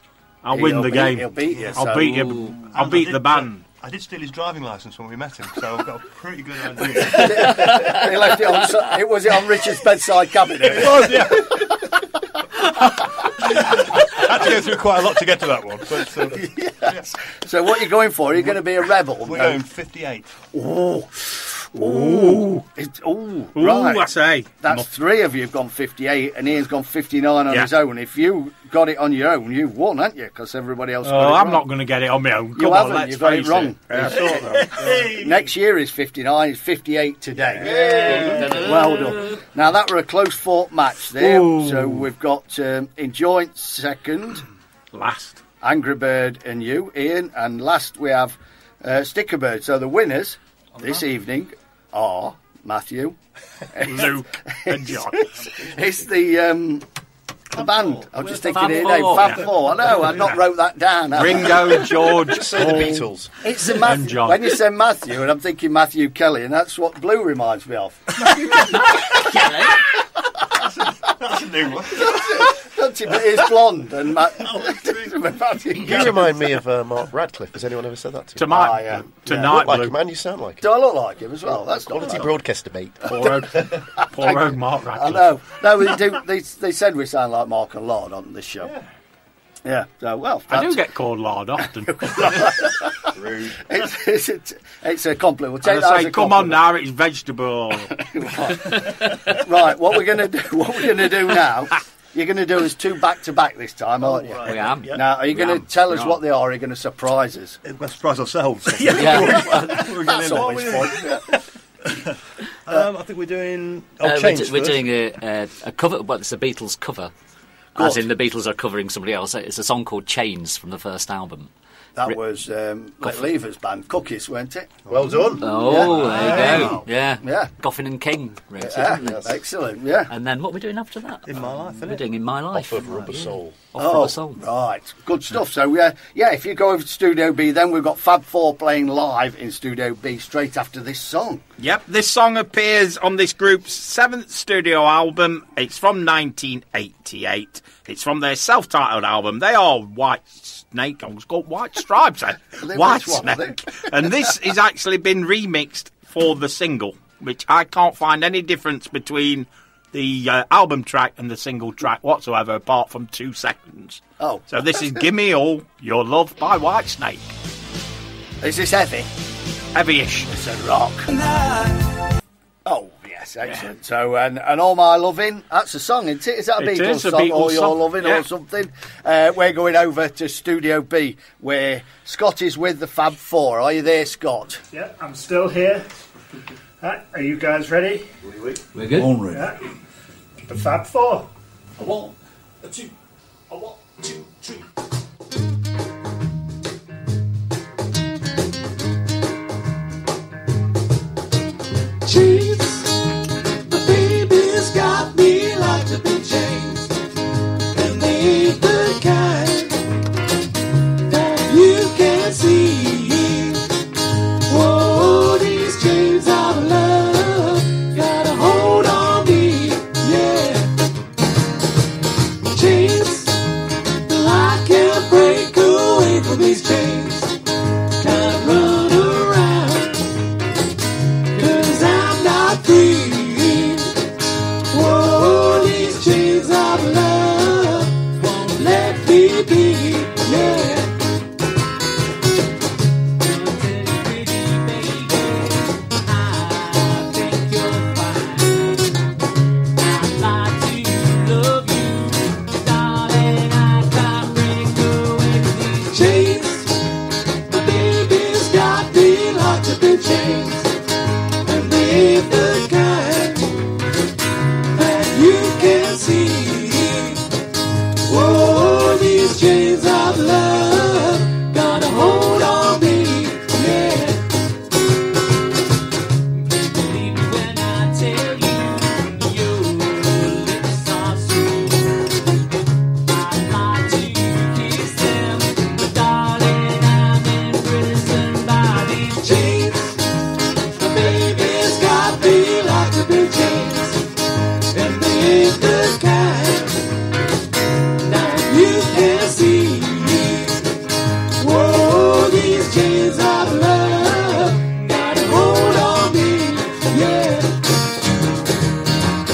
I'll win the game. He'll beat you. I'll so- beat you. I'll beat the band. I did steal his driving licence when we met him, so I've got a pretty good idea. He left it on. It was on Richard's bedside cabinet. It was, yeah. I had to go through quite a lot to get to that one. But, Yes. So what are you going for? Are you going to be a rebel? we're going 58. Ooh, Ooh, right. I say. That's three of you have gone 58, and Ian's gone 59 on Yeah. his own. If you got it on your own, you've won, haven't you? Because everybody else got Oh, it I'm wrong. not going to get it on my own. You Come on, haven't. let's You've got it face wrong. Yeah. Next year is 59. It's 58 today. Well done. Now that were a close fought match there. Ooh. So we've got in joint second, Last. Angry Bird and you, Ian, and last we have Sticker Bird. So the winners this evening are Matthew, Lou and John. It's the band. I'm just thinking Fab here now. Four. Fab Four. I know. I've not wrote that down. have I? Ringo, George, Say the Paul. Beatles. It's the Matthew. John. When you say Matthew, and I'm thinking Matthew Kelly, and that's what Blue reminds me of. That's a new one. Don't you? But it's blonde and You remind me of Mark Radcliffe. Has anyone ever said that to you? Tonight, You look like him, man. You sound like him. Do I look like him as well? That's not Quality broadcaster, mate. Poor old Mark Radcliffe. I know. No, we do. They said we sound like Mark and Lord on this show. Yeah. So, well, I do get called Lord often. Rude. It's a compliment. We'll take And that I as say, a come on compliment. now, it's vegetable. Right. What we're gonna do now? You're going to do us 2 back-to-back this time, aren't you? We am. Now, are you going to tell us what they are? Or are you going to surprise us? We'll surprise ourselves. That's always fun. I think we're doing. We're doing a cover. Well, it's a Beatles cover, as in the Beatles are covering somebody else. It's a song called "Chains" from the first album. That was Lever's band, Cookies, weren't it? Well done. Oh, there you go. Yeah. Yeah. Goffin and King wrote it, Yeah, didn't it? excellent, yeah. And then what are we doing after that? In My Life, isn't We're it? doing In My Life. Off of Rubber Soul. Off Rubber Soul. Right, good stuff. So, if you go over to Studio B, then we've got Fab 4 playing live in Studio B straight after this song. Yep, this song appears on this group's 7th studio album. It's from 1988. It's from their self-titled album. They are White Snake. I was called White Stripes. White Snake. And this has actually been remixed for the single, which I can't find any difference between the album track and the single track whatsoever, apart from 2 seconds. Oh. So this is Give Me All Your Love by White Snake. Is this heavy? Heavy-ish. It's a rock. Oh, yes, excellent. Yeah. So, and All My Loving, that's a song, isn't it? Is that a Beatles song? Beatles All Your song. Loving Yeah. or something? We're going over to Studio B, where Scott is with the Fab 4. Are you there, Scott? Yeah, I'm still here. Are you guys ready? We're good. All ready. Yeah. The Fab 4. A 1, a 2, a 1, 2, 3. Chains, the baby's got me locked up in chains, and they ain't the kind that you can see. Whoa, these chains of love got a hold on me, yeah. Chains, I can't break away from these chains. Can't run around, 'cause I'm not free. Whoa, these chains of love won't let me be, yeah. Chains, the baby's got me locked up in chains, and they ain't the kind that you can see. Whoa, these chains of love got a hold on me, yeah. Believe me when I tell you, your lips are sweet. I'd like to kiss them, but darling, I'm imprisoned by these chains. The baby's got me locked up in chains, and they ain't the kind that you can see. Whoa, these chains of love got a hold on me, yeah.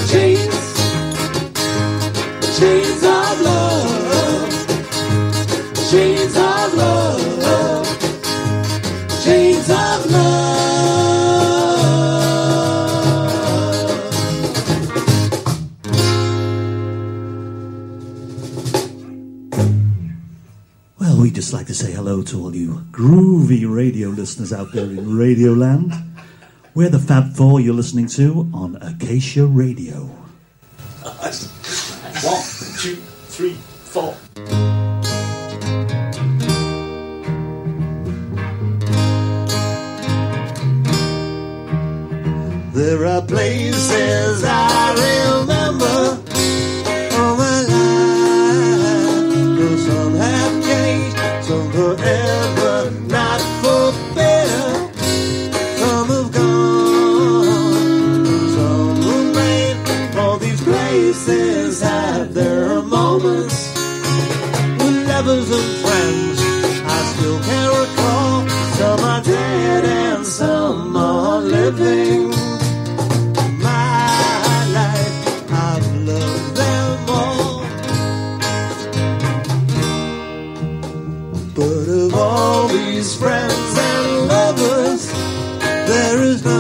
Chains, chains of love, chains of love, chains of love. Well, we'd just like to say hello to all you groovy radio listeners out there in Radio Land. We're the Fab 4 you're listening to on Acacia Radio. 1, 2, 3, 4. There are places I remember all my life. Though some have changed, some forever, not for better. Some have gone, some remain. All these places But of all these friends and lovers, there is no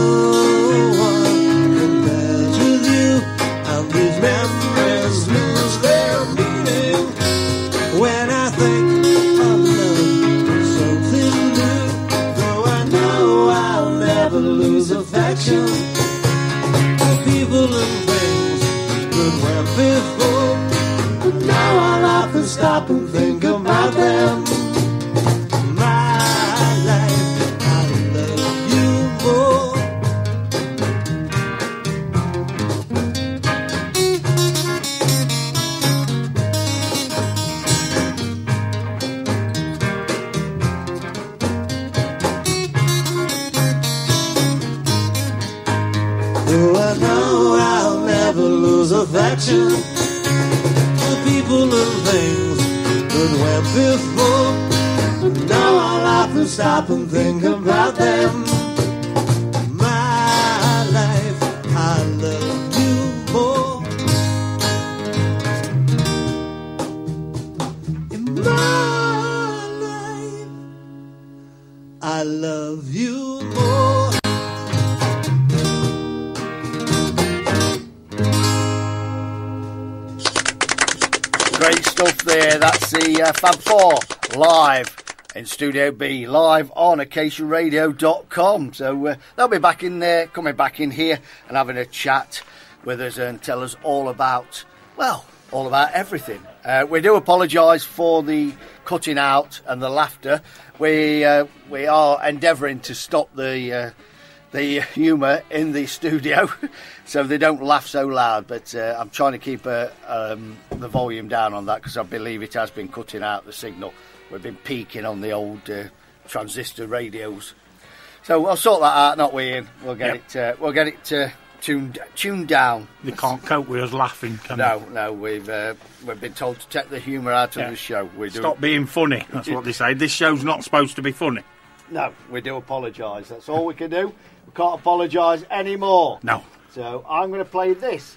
one compares with you. And these memories lose their meaning when I think of love, something new. Though I know I'll never lose affection for people and things that went before. But now I'll often stop and think about them. My life, I love you more. Though I know I'll never lose affection for people and things that went before. Now I'll often stop and think about them. My life, I love you more. In my life, I love you more. Great stuff there. That's the Fab Four live in Studio B, live on acaciaradio.com. So they'll be back in there, coming back in here and having a chat with us and tell us all about, well, all about everything. We do apologise for the cutting out and the laughter. We are endeavouring to stop the humour in the studio so they don't laugh so loud, but I'm trying to keep the volume down on that because I believe it has been cutting out the signal. We've been peaking on the old transistor radios, so I'll sort that out, not we, Ian? We'll get it tuned down. They can't cope with us laughing, can they? No, we've been told to take the humour out of the show. Stop being funny, that's what they say. This show's not supposed to be funny. No, we do apologise. That's all we can do. We can't apologise anymore. No. So I'm going to play this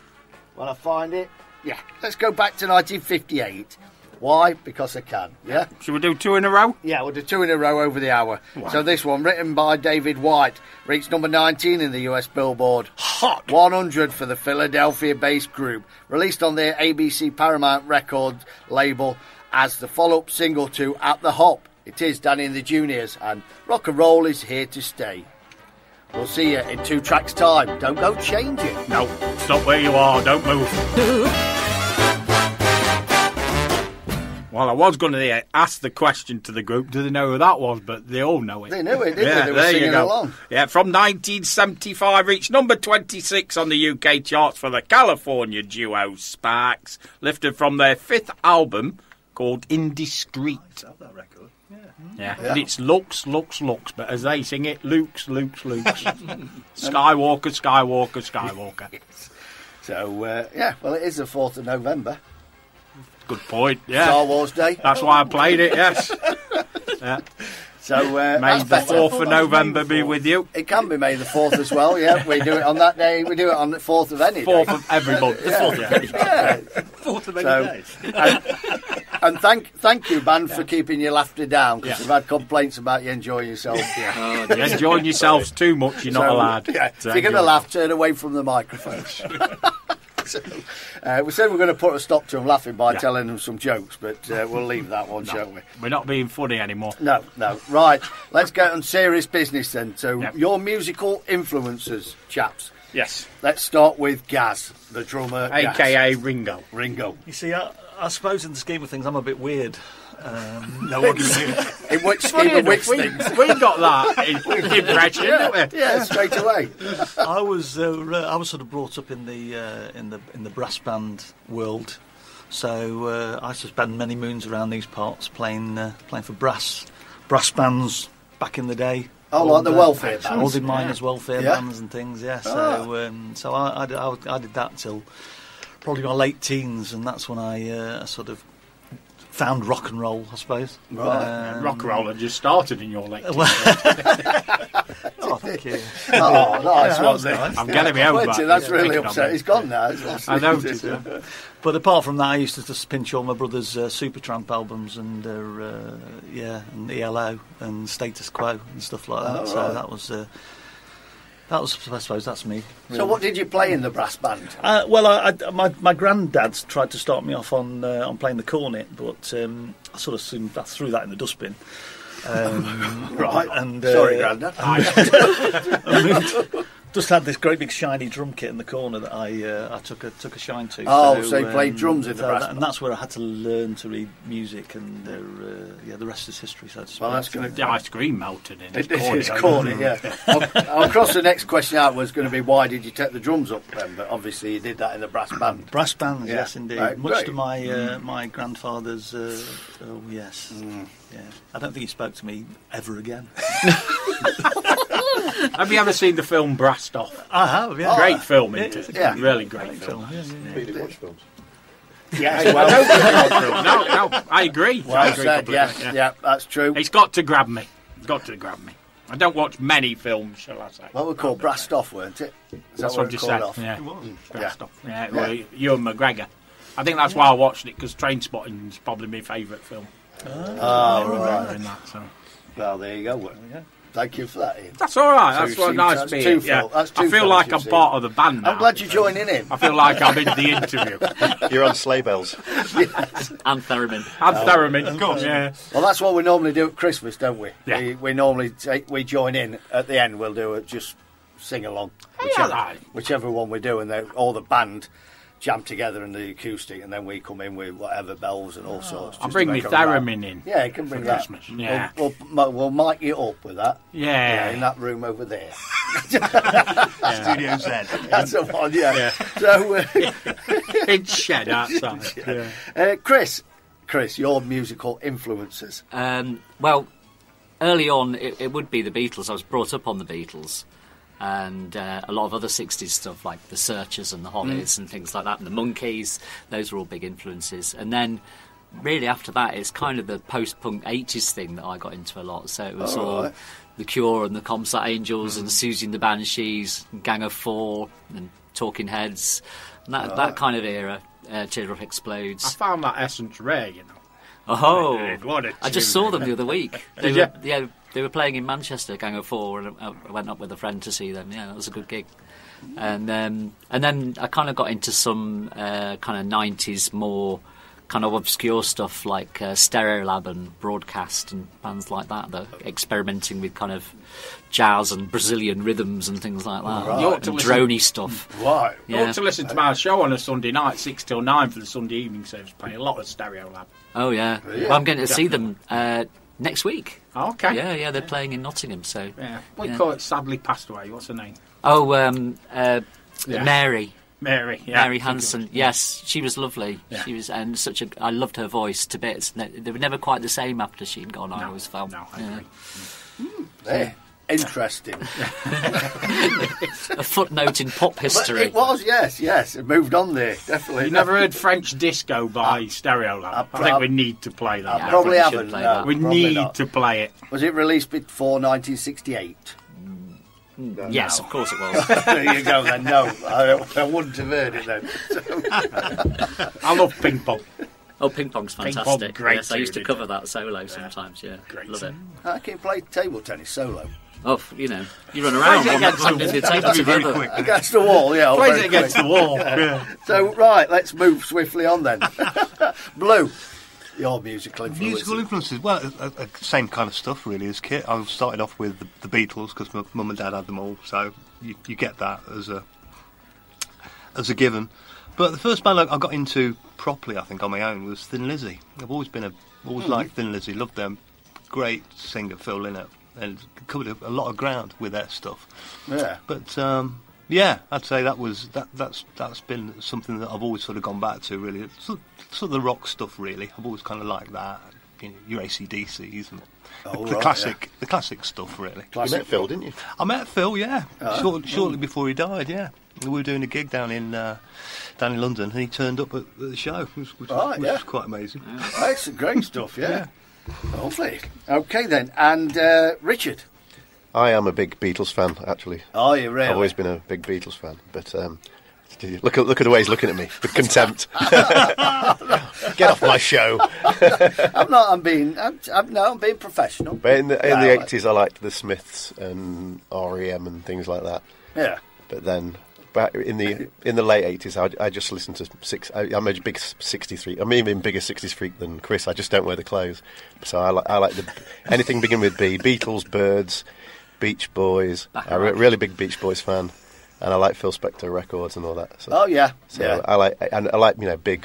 when I find it. Yeah, let's go back to 1958. Why? Because I can, yeah? Should we do two in a row? Yeah, we'll do two in a row over the hour. Wow. So this one, written by David White, reached number 19 in the US Billboard. Hot! 100 for the Philadelphia-based group. Released on their ABC Paramount Records label as the follow-up single to At the Hop. It is Danny and the Juniors, and rock and roll is here to stay. We'll see you in 2 tracks' time. Don't go change it. No, stop where you are. Don't move. Well, I was going to ask the question to the group, do they know who that was? But they all know it. They knew it, didn't they? They were singing along. Yeah, from 1975, reached number 26 on the UK charts for the California duo Sparks, lifted from their 5th album called Indiscreet. I love that record. Yeah, and it's Lux, but as they sing it, Luke's. Skywalker. So, well, it is the 4th of November. Good point, yeah. Star Wars Day. That's why I played it, yes. Yeah. So, May the 4th of November be with you. It can be May the 4th as well, yeah. We do it on that day. We do it on the 4th of any day. 4th of every month. The 4th of any day. 4th of any days. And thank you, band, for keeping your laughter down, because we've had complaints about you enjoying yourself. Yeah. You're enjoying yourselves too much, you're not allowed. Yeah, if you're going to laugh, turn away from the microphone. So, we said we're going to put a stop to them laughing by telling them some jokes, but we'll leave that one, shan't we? We're not being funny anymore. No. Right, let's get on serious business then. So, your musical influences, chaps. Yes. Let's start with Gaz, the drummer. A.K.A. Gaz. Ringo. You see, I suppose in the scheme of things, I'm a bit weird. No one can do in which scheme of which things? We got that impression, didn't we? Yeah, straight away. I was sort of brought up in the brass band world, so I used to spend many moons around these parts playing for brass bands back in the day. Oh, like the welfare bands, all the miners' welfare bands and things. Yeah, so I did that till probably my late teens, and that's when I sort of found rock and roll, I suppose. Right. Rock and roll had just started in your lecture. Oh, thank you. Oh, nice, wasn't it? nice. I'm getting me home back. That's really Picking on upset. me. He's gone now. I noticed. But apart from that, I used to just pinch all my brother's Supertramp albums and and ELO and Status Quo and stuff like that. Oh, so right. that was I suppose that's me. Really. So what did you play in the brass band? My granddad tried to start me off on playing the cornet, but I sort of soon threw that in the dustbin. Right. And Sorry, Grandad. Just had this great big shiny drum kit in the corner that I took a shine to. So you played drums in the brass and that's where I had to learn to read music, and the rest is history. So to speak. Well, that's going The ice cream melted in his It's corny, yeah. I'll cross the next question out was going to be why did you take the drums up then? But obviously you did that in the brass band. Brass bands, Yeah. yes, indeed. Right, Much great. to my my grandfather's. Yes. Yeah. I don't think he spoke to me ever again. Have you ever seen the film Brassed Off? I have, yeah. Great film, isn't it? Yeah. Really great film. We did watch films. Yes, I well, don't think no, I agree. I well agree said, completely, yeah, that's true. It's got to grab me. It's got to grab me. I don't watch many films, shall I say. What we called brassed off, weren't it? Is That's that what you it called said. off? Yeah. Yeah. Brassed Off. Yeah, well, Ewan McGregor. I think that's why I watched it, because Trainspotting is probably my favourite film. Oh, right. In that, so. Well, there you go. Thank you for that, Ian. That's all right. So That's you've what seen- nice that's being. two Yeah. films. That's two I feel films like you've I'm seen. part of the band now. I'm glad you're joining in. I feel like I'm in the interview. You're on sleigh bells. And theremin. And theremin, of course. Yeah. Well, that's what we normally do at Christmas, don't we? Yeah. We normally we join in at the end. We'll do it just sing along, whichever one we do, and then all the band jam together in the acoustic, and then we come in with whatever bells and all sorts. I'll just bring to me make a rap. theremin in. Yeah, you can bring for that. Christmas, yeah. We'll mic you up with that. Yeah. In that room over there. Studio Z. That's the one. Yeah. So, It's shed outside. Yeah. Chris, your musical influences. Well, early on, it would be the Beatles. I was brought up on the Beatles. And a lot of other 60s stuff like the Searchers and the Hollies and things like that, and the Monkees. Those were all big influences. And then really after that, it's kind of the post-punk 80s thing that I got into a lot. So it was all The Cure and the Comsat Angels and Susie and the Banshees, and Gang of Four and Talking Heads. And that kind of era, Teardrop Explodes. I found that essence rare, you know. Oh, What a I just tune. saw them the other week. They were playing in Manchester, Gang of Four, and I went up with a friend to see them. Yeah, that was a good gig. And then I kind of got into some kind of 90s more kind of obscure stuff like Stereolab and Broadcast and bands like that are experimenting with kind of jazz and Brazilian rhythms and things like that. Right. You ought to And listen- droney stuff. Right. You ought to listen to my show on a Sunday night, 6 till 9 for the Sunday evening service, playing a lot of Stereolab. Oh, yeah. Yeah. Well, I'm going to see them next week. Okay. Yeah, they're playing in Nottingham, so... Yeah. What do you Yeah. call it? Sadly passed away. What's her name? Oh, Yeah. Mary. Mary. Yeah. Mary Hansen. Yes, she was lovely. Yeah. She was, and I loved her voice to bits. They were never quite the same after she'd gone. I always felt. No, I Yeah. agree. There. Interesting. A footnote in pop But history. it was, yes. It moved on there, definitely. You never heard French Disco by Stereolab? I think we need to play that. I now. probably we should haven't. play No, that. We probably need not. to play it. Was it released before 1968? Yes, of course it was. There you go then. No, I wouldn't have heard it then. I love ping pong. Oh, ping pong's Ping pong, fantastic. great Yes, I used to tune, cover that solo sometimes. Yeah, Great love it. I can play table tennis solo. Oh, you run around Plays it against one the table very together. quick. Against the wall, yeah. Plays very it against quick. the wall. Yeah. So, right, let's move swiftly on then. Blue, your musical influences. Musical influences, well, same kind of stuff really as Kit. I started off with the Beatles because my mum and dad had them all, so you get that as a given. But the first band I got into properly, I think, on my own was Thin Lizzy. I've always liked Thin Lizzy, loved them. Great singer Phil Lynott, and covered a lot of ground with their stuff. Yeah. But yeah, I'd say that's been something that I've always sort of gone back to. Really, it's sort of the rock stuff. Really, I've always kind of liked that. You know, your AC/DCs and the classic stuff. Really. You met Phil, didn't you? I met Phil, yeah, shortly before he died. Yeah. We were doing a gig down in London, and he turned up at the show, which was quite amazing. Yeah. That's great stuff, yeah. Lovely. Okay then, and Richard. I am a big Beatles fan, actually. Oh, you really? I've always been a big Beatles fan, but look at the way he's looking at me with contempt. Get off my show. I'm being professional. But in the 80s, I liked the Smiths and REM and things like that. Yeah. But then, in the late 80s, I just listened to I'm a big 60s freak. I'm even bigger 60s freak than Chris. I just don't wear the clothes. So I like anything beginning with B. Beatles, Birds, Beach Boys. I'm a really big Beach Boys fan, and I like Phil Spector records and all that. So, oh yeah, I like big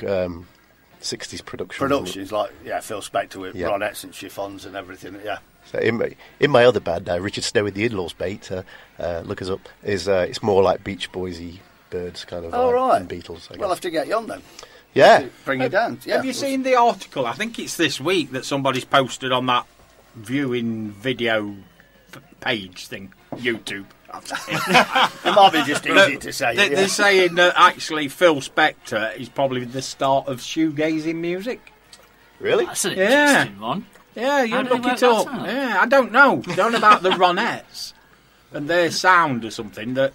60s productions like Phil Spector with ronettes and chiffons and everything. Yeah. So in my other band, Richard Snow with the In-Laws Bait, look us up. It's more like Beach Boysy, Birds kind of. Oh right. And Beatles. We'll have to get you on then. Yeah. Bring you down. Yeah. Have you seen the article? I think it's this week that somebody's posted on that viewing video page thing, YouTube. It might be just easy to say. They're saying that actually Phil Spector is probably the start of shoegazing music. Really? That's an interesting one. Yeah, you look it up. Yeah, I don't know. Don't know about the ronettes and their sound or something that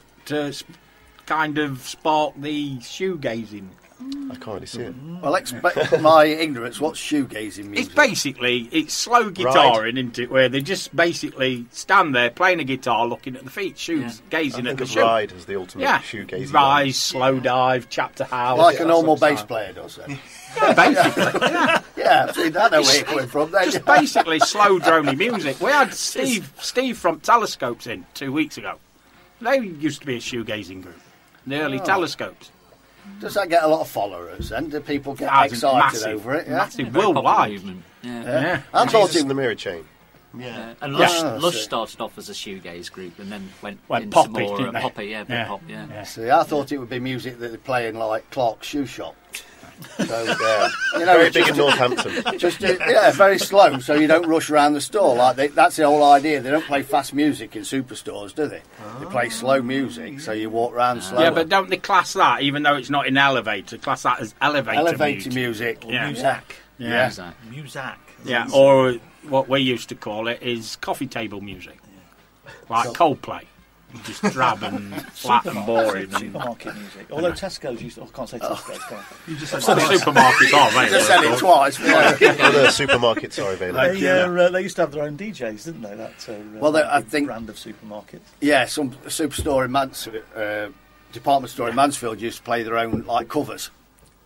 kind of sparked the shoegazing. I can't really see it. Well, explain my ignorance. What's shoegazing music? It's slow guitaring, isn't it? Where they just basically stand there playing a guitar, looking at the feet, gazing at the shoe. Ride is the ultimate shoegazing. Rise, slow dive, chapter house, like a normal bass player does. Then. Yeah, basically. Yeah, I know where you're coming from. Just basically slow, drony music. We had Steve from Telescopes in 2 weeks ago. They used to be a shoegazing group. The early Telescopes. Does that get a lot of followers? And do people get excited over it? Yeah? Massive worldwide movement. Yeah. I thought it the Mirror Chain. Yeah. And Lush started off as a shoegaze group and then went into poppy, more didn't they? poppy, pop. See, I thought it would be music that they play in like Clark's shoe shop. So very big in Northampton. Just very slow, so you don't rush around the store. That's the whole idea. They don't play fast music in superstores, do they? They play slow music, so you walk around slow. Yeah, but don't they class that, even though it's not in elevator? Class that as elevator music. Yeah. Music. Yeah. Music. Yeah, or what we used to call it is coffee table music, like Coldplay. Just drab and flat and boring. Supermarket music. Although Tesco's used to... I can't say Tesco's, can I? You just said supermarkets are available. Just said it twice. Other supermarkets are available. They used to have their own DJs, didn't they? I think... brand of supermarkets. Yeah, some superstore in Mansfield... department store in Mansfield used to play their own, covers,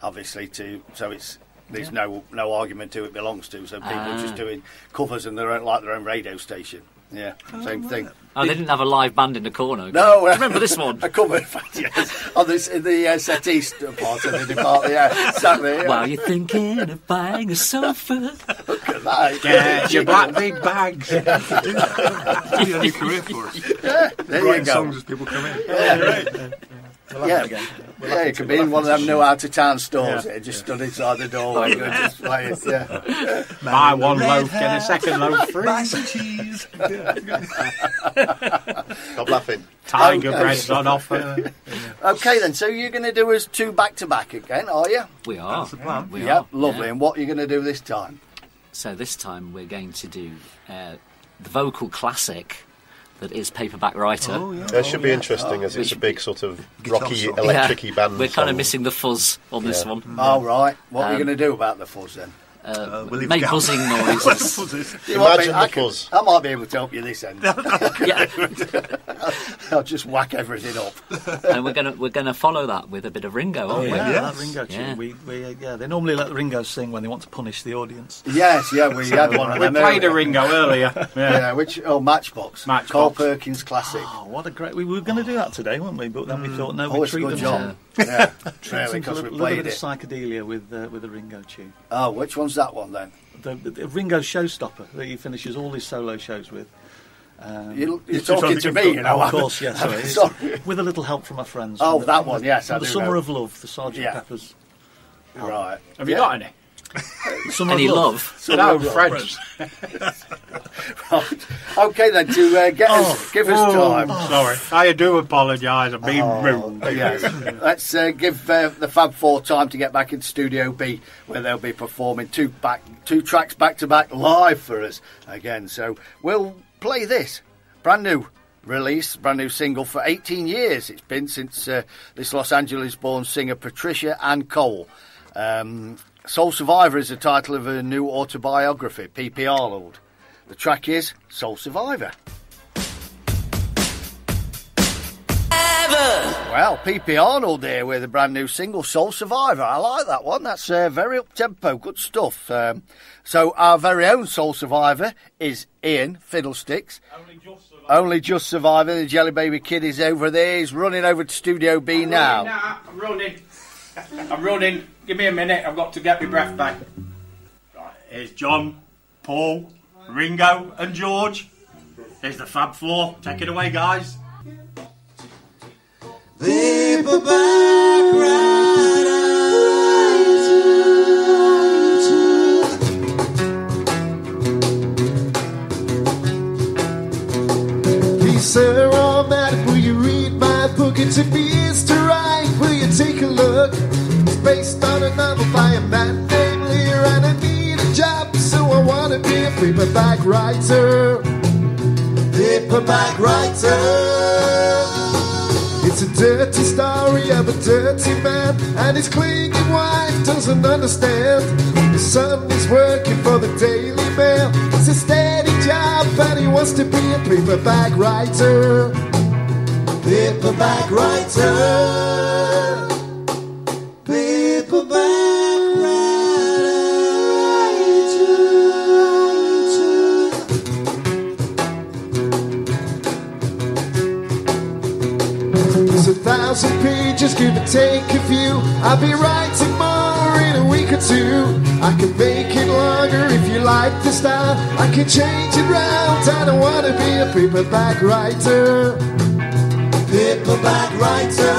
obviously, so it's... There's no argument who it belongs to, so people are just doing covers and their own radio station. Yeah, same thing. Oh, they didn't have a live band in the corner. No, remember this one? A cover, in fact, yes. On this, in the settee part of the department, exactly. Yeah. While you're thinking of buying a sofa. Look at that. Get your black big bags. That's the only career for us. Yeah, there you Writing go. songs as people come in. Yeah, right. You could be in one of them new out-of-town stores. It just stood inside the doorway. Just play it, Buy one loaf, get a second loaf free. Buy some cheese. Stop laughing. Tiger bread's on offer. Okay, then. So you're going to do us two back-to-back again, are you? We are. That's the plan. We are. Lovely. Yeah. And what are you going to do this time? So this time we're going to do the vocal classic that is Paperback Writer. Oh, yeah. That should be interesting, as it's a big sort of rocky, electric-y band. We're kind of missing the fuzz on this one. Oh, right. What are you going to do about the fuzz, then? Make buzzing noises. Imagine the fuzz. I might be able to help you this end. Yeah. I'll just whack everything up. And we're gonna follow that with a bit of Ringo, aren't we? Yeah, that Ringo tune. They normally let Ringo sing when they want to punish the audience. Yes, we had one of them. We played a Ringo earlier. Matchbox. Carl Perkins classic. Oh, what a great... We were going to do that today, weren't we? But then we thought, no, we'd treat them job. Yeah, really, because we played played it. it. Psychedelia with the Ringo tune. Oh, which one's that one then? The Ringo Showstopper that he finishes all his solo shows with. You're talking to me, you know. Of course, yes. Sorry. With a little help from my friends. Oh, that one, yes. The Summer of Love, the Sgt. Pepper's. Right. Have you got any? Any love? No, French. Right. Okay, then, to give us time. Sorry, I do apologise. I've been rude. Yes. Let's give the Fab Four time to get back in Studio B, where they'll be performing two tracks back to back live for us again. So we'll play this brand new release, brand new single for 18 years. It's been since this Los Angeles-born singer Patricia Ann Cole. Soul Survivor is the title of a new autobiography, P.P. Arnold. The track is Soul Survivor. Well, P.P. Arnold here with a brand new single, Soul Survivor. I like that one. That's very up-tempo, good stuff. So our very own Soul Survivor is Ian Fiddlesticks. Only just surviving. The Jelly Baby Kid is over there. He's running over to Studio B now. I'm running. Give me a minute. I've got to get my breath back. Right, here's John, Paul, Ringo and George. Here's the Fab Four. Take it away, guys. Paperback Please, sir, automatic, will you read my book? It took me years to write. Will you take a look? It's based on a novel by a man named Lear, and I need a job, so I want to be a paperback writer. Paperback writer. It's a dirty story of a dirty man, and his clinging wife doesn't understand. His son is working for the Daily Mail. It's a steady job, and he wants to be a paperback writer. Paperback writer. Paperback It's 1,000 pages, give or take a few. I'll be writing more in a week or two. I can make it longer if you like the style. I can change it round. I don't want to be a paperback writer. Paperback writer.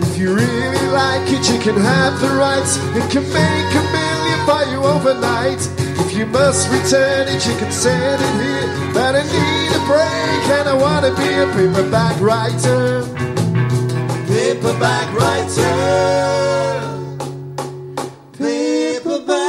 If you really like it, you can have the rights. It can make $1 million for you overnight. If you must return it, you can send it here. But I need a break, and I want to be a paperback writer. Paperback writer. Paperback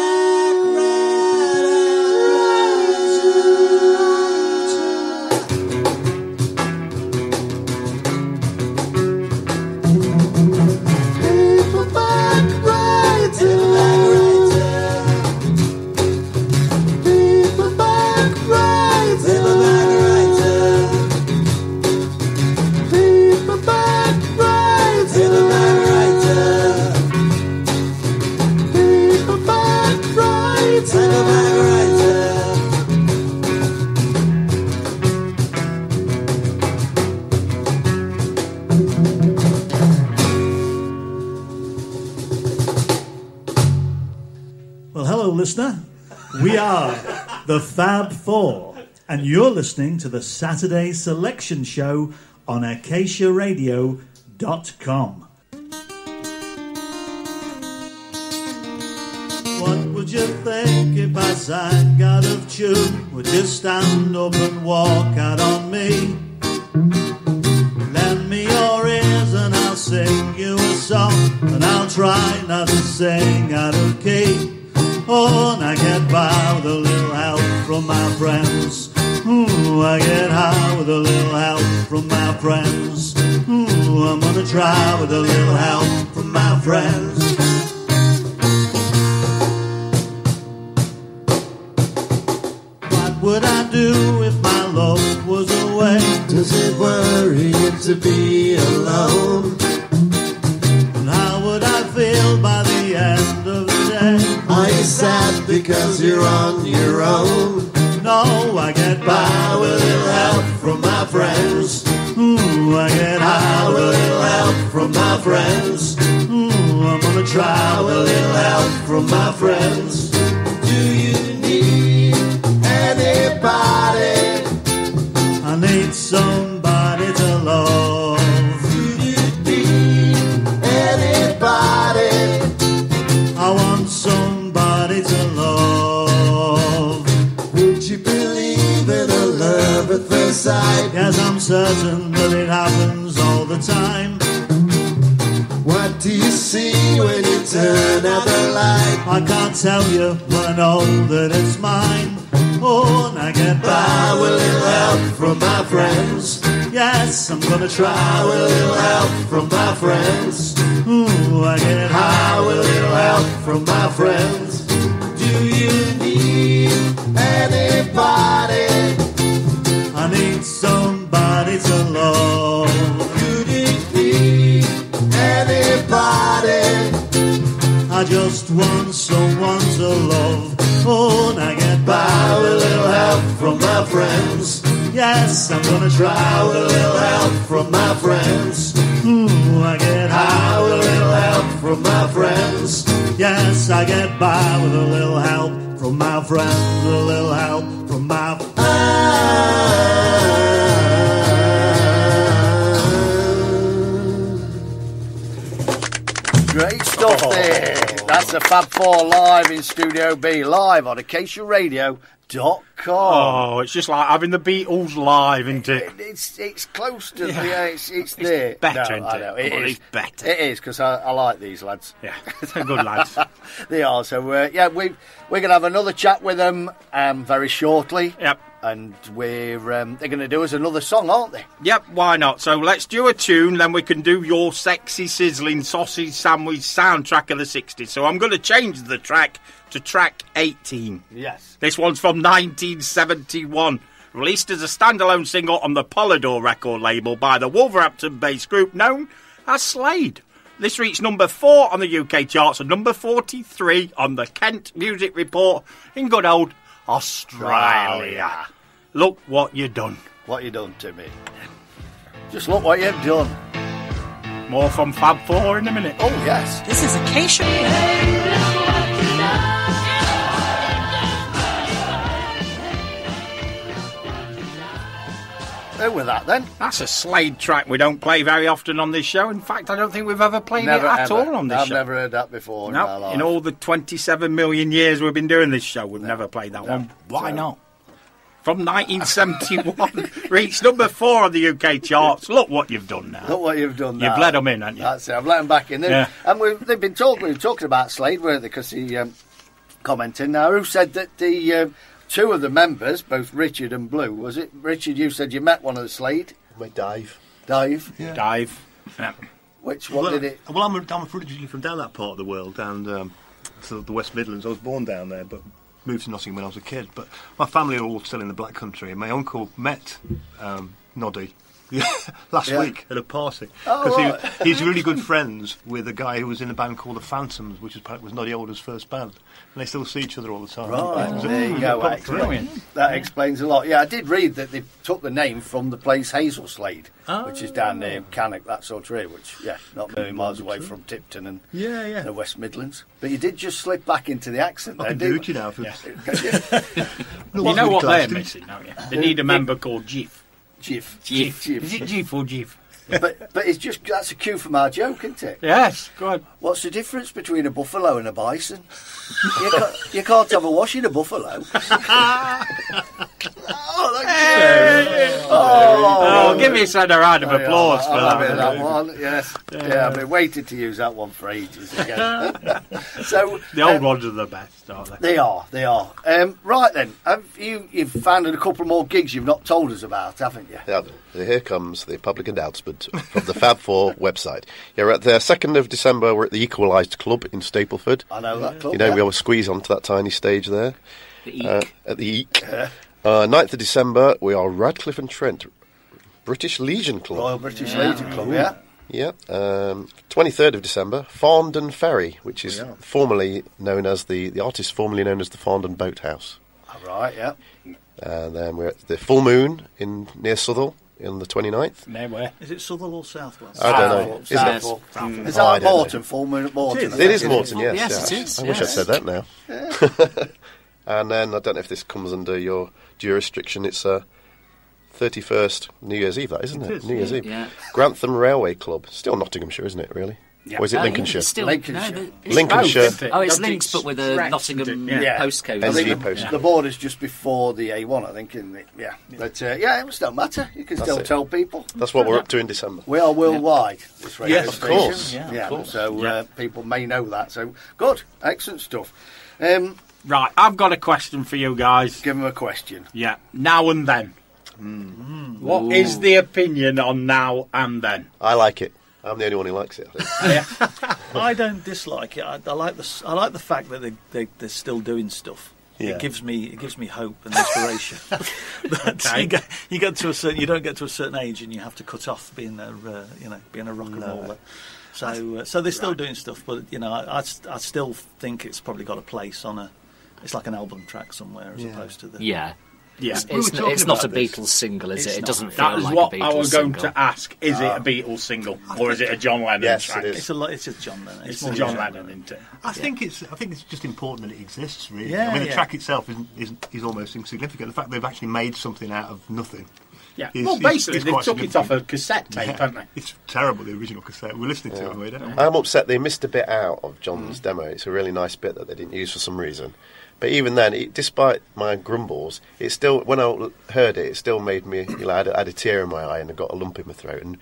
Listener, we are the Fab Four, and you're listening to the Saturday Selection Show on acaciaradio.com. What would you think if I sang out of tune? Would you stand up and walk out on me? Lend me your ears and I'll sing you a song, and I'll try not to sing out of key. Oh, and I get by with a little help from my friends. Ooh, I get high with a little help from my friends. Ooh, I'm gonna try with a little help from my friends. What would I do if my love was away? Does it worry you to be alone? And how would I feel by the end of the day? Are you sad because you're on your own? No, I get by with a little help from my friends. Ooh, I get high with a little help from my friends. Ooh, I'm gonna try with a little help from my friends. Do you need anybody? I need somebody to love. Do you need anybody? I want side. Yes, I'm certain that it happens all the time. What do you see when you turn out the light? I can't tell you, but I know that it's mine. Oh, and I get by with a little help from my friends. Yes, I'm gonna try with a little help from my friends. Ooh, I get high with a little help from my friends. Do you need anybody? I need somebody to love. You need anybody? I just want someone to love. Oh, and I get by with a little help from my friends. Yes, I'm gonna try with a little help from my friends. Ooh, I get high with a little help from my friends. Yes, I get by with a little help from my friends. With a little help from my Great stuff there. That's the Fab Four live in Studio B, live on Acacia Radio. Oh, it's just like having the Beatles live, isn't it? It's close to it's there. It's better, no, isn't I know, it? it is better. It is, because I like these lads. Yeah, they're good lads. They are. So we're going to have another chat with them very shortly. Yep. And they're going to do us another song, aren't they? Yep, why not? So let's do a tune, then we can do your sexy, sizzling sausage sandwich soundtrack of the 60s. So I'm going to change the track to track 18. Yes. This one's from 1971, released as a standalone single on the Polydor record label by the Wolverhampton-based group known as Slade. This reached number 4 on the UK charts and number 43 on the Kent Music Report in good old Australia. Look what you done. What you done to me. Just look what you've done. More from Fab 4 in a minute. Oh, yes. This is Acacia Radio. With that then. That's a Slade track we don't play very often on this show. In fact, I don't think we've ever played it at all on this I've show. never heard that before in my life. In all the 27 million years we've been doing this show, we've never played that one. Why not? From 1971, reached number 4 on the UK charts. Look what you've done now. Look what you've done now. You've let them in, haven't you? That's it. I've let them back in. Yeah. And we were talking about Slade, weren't they? Because he commented now, who said that the two of the members, both Richard and Blue, was it? Richard, you said you met one of the Slade? Dave. Dave? Yeah. Dave. Yeah. Which one did it? Well, I'm originally from down that part of the world, and so the West Midlands. I was born down there, but moved to Nottingham when I was a kid. But my family are all still in the Black Country, and my uncle met Noddy last week at a party because he's really good friends with a guy who was in a band called the Phantoms, which was Noddy Alder's first band, and they still see each other all the time. Right, there you go. Brilliant. That explains a lot. Yeah, I did read that they took the name from the place Hazel Slade, which is down near Cannock, that sort of area, which, not a million miles away from Tipton and the West Midlands. But you did just slip back into the accent there, didn't you? You know what they're missing, don't you? They need a member called Jif. Jif. Is it Jif or Jif? But it's just, that's a cue from our joke, isn't it? Yes, go on. What's the difference between a buffalo and a bison? You can't have a wash in a buffalo. Give me a round of applause for that one. Yes. Yeah, I've been waiting to use that one for ages again. So the old ones are the best, aren't they? They are. Right then, you've found a couple more gigs you've not told us about, haven't you? Yeah, here comes the public announcement from the Fab 4 website. Yeah, we're at the 2nd of December, we're at the Equalised Club in Stapleford. I know that club. You know, we always squeeze onto that tiny stage there. At the Eek. 9th of December, we are Radcliffe and Trent, British Legion Club. Royal British Legion Club, yeah. Yeah. 23rd of December, Farndon Ferry, which is formerly known as the artist formerly known as the Farndon Boathouse. Right, yeah. And then we're at the Full Moon near Southall on the 29th. Where? Is it Southall or Southwest? I don't know. Is that Morton? Full Moon at Morton? It is Morton, yes. Yes, it is. I wish I'd said that now. And then, I don't know if this comes under your jurisdiction, it's 31st New Year's Eve, that, isn't it? New Year's Eve. Yeah. Grantham Railway Club. Still Nottinghamshire, isn't it, really? Yeah. Or is it Lincolnshire? It's still, Lincolnshire. No, it's Lincolnshire. both. Oh, it's Links, but with a Nottingham postcode. I think NG postcode. the border's just before the A1, I think, isn't it? Yeah. But, it don't matter. You can still tell people. That's what we're up to in December. We are worldwide, this radio Yes, of station. course. Yeah, of course. so people may know that. So, good. Excellent stuff. Right, I've got a question for you guys. Give them a question. Yeah, now and then. What is the opinion on now and then? I like it. I'm the only one who likes it, I think. I don't dislike it. I like the fact that they're still doing stuff. Yeah. It gives me hope and inspiration. That you get to a certain, you don't get to a certain age and you have to cut off being a rock and roller. So they're still doing stuff, but I still think it's probably got a place on it's like an album track somewhere as opposed to the Yeah. Yeah, It's not a Beatles single, is it? It doesn't feel That is like what a Beatles I was going single. to ask. Is it a Beatles single or is it a John Lennon Yes, track? it is. It's a John Lennon. It's a John Lennon, isn't it? I think it's just important that it exists, really. Yeah, I mean, the track itself is almost insignificant. The fact they've actually made something out of nothing. Yeah. is- Well, is- basically, is they quite took it off significant. a cassette tape, haven't they? It's terrible, the original cassette. We're listening to it, we don't. I'm upset they missed a bit out of John's demo. It's a really nice bit that they didn't use for some reason. But even then, despite my grumbles, it still, when I heard it, it still made me, I had a tear in my eye and I got a lump in my throat. And,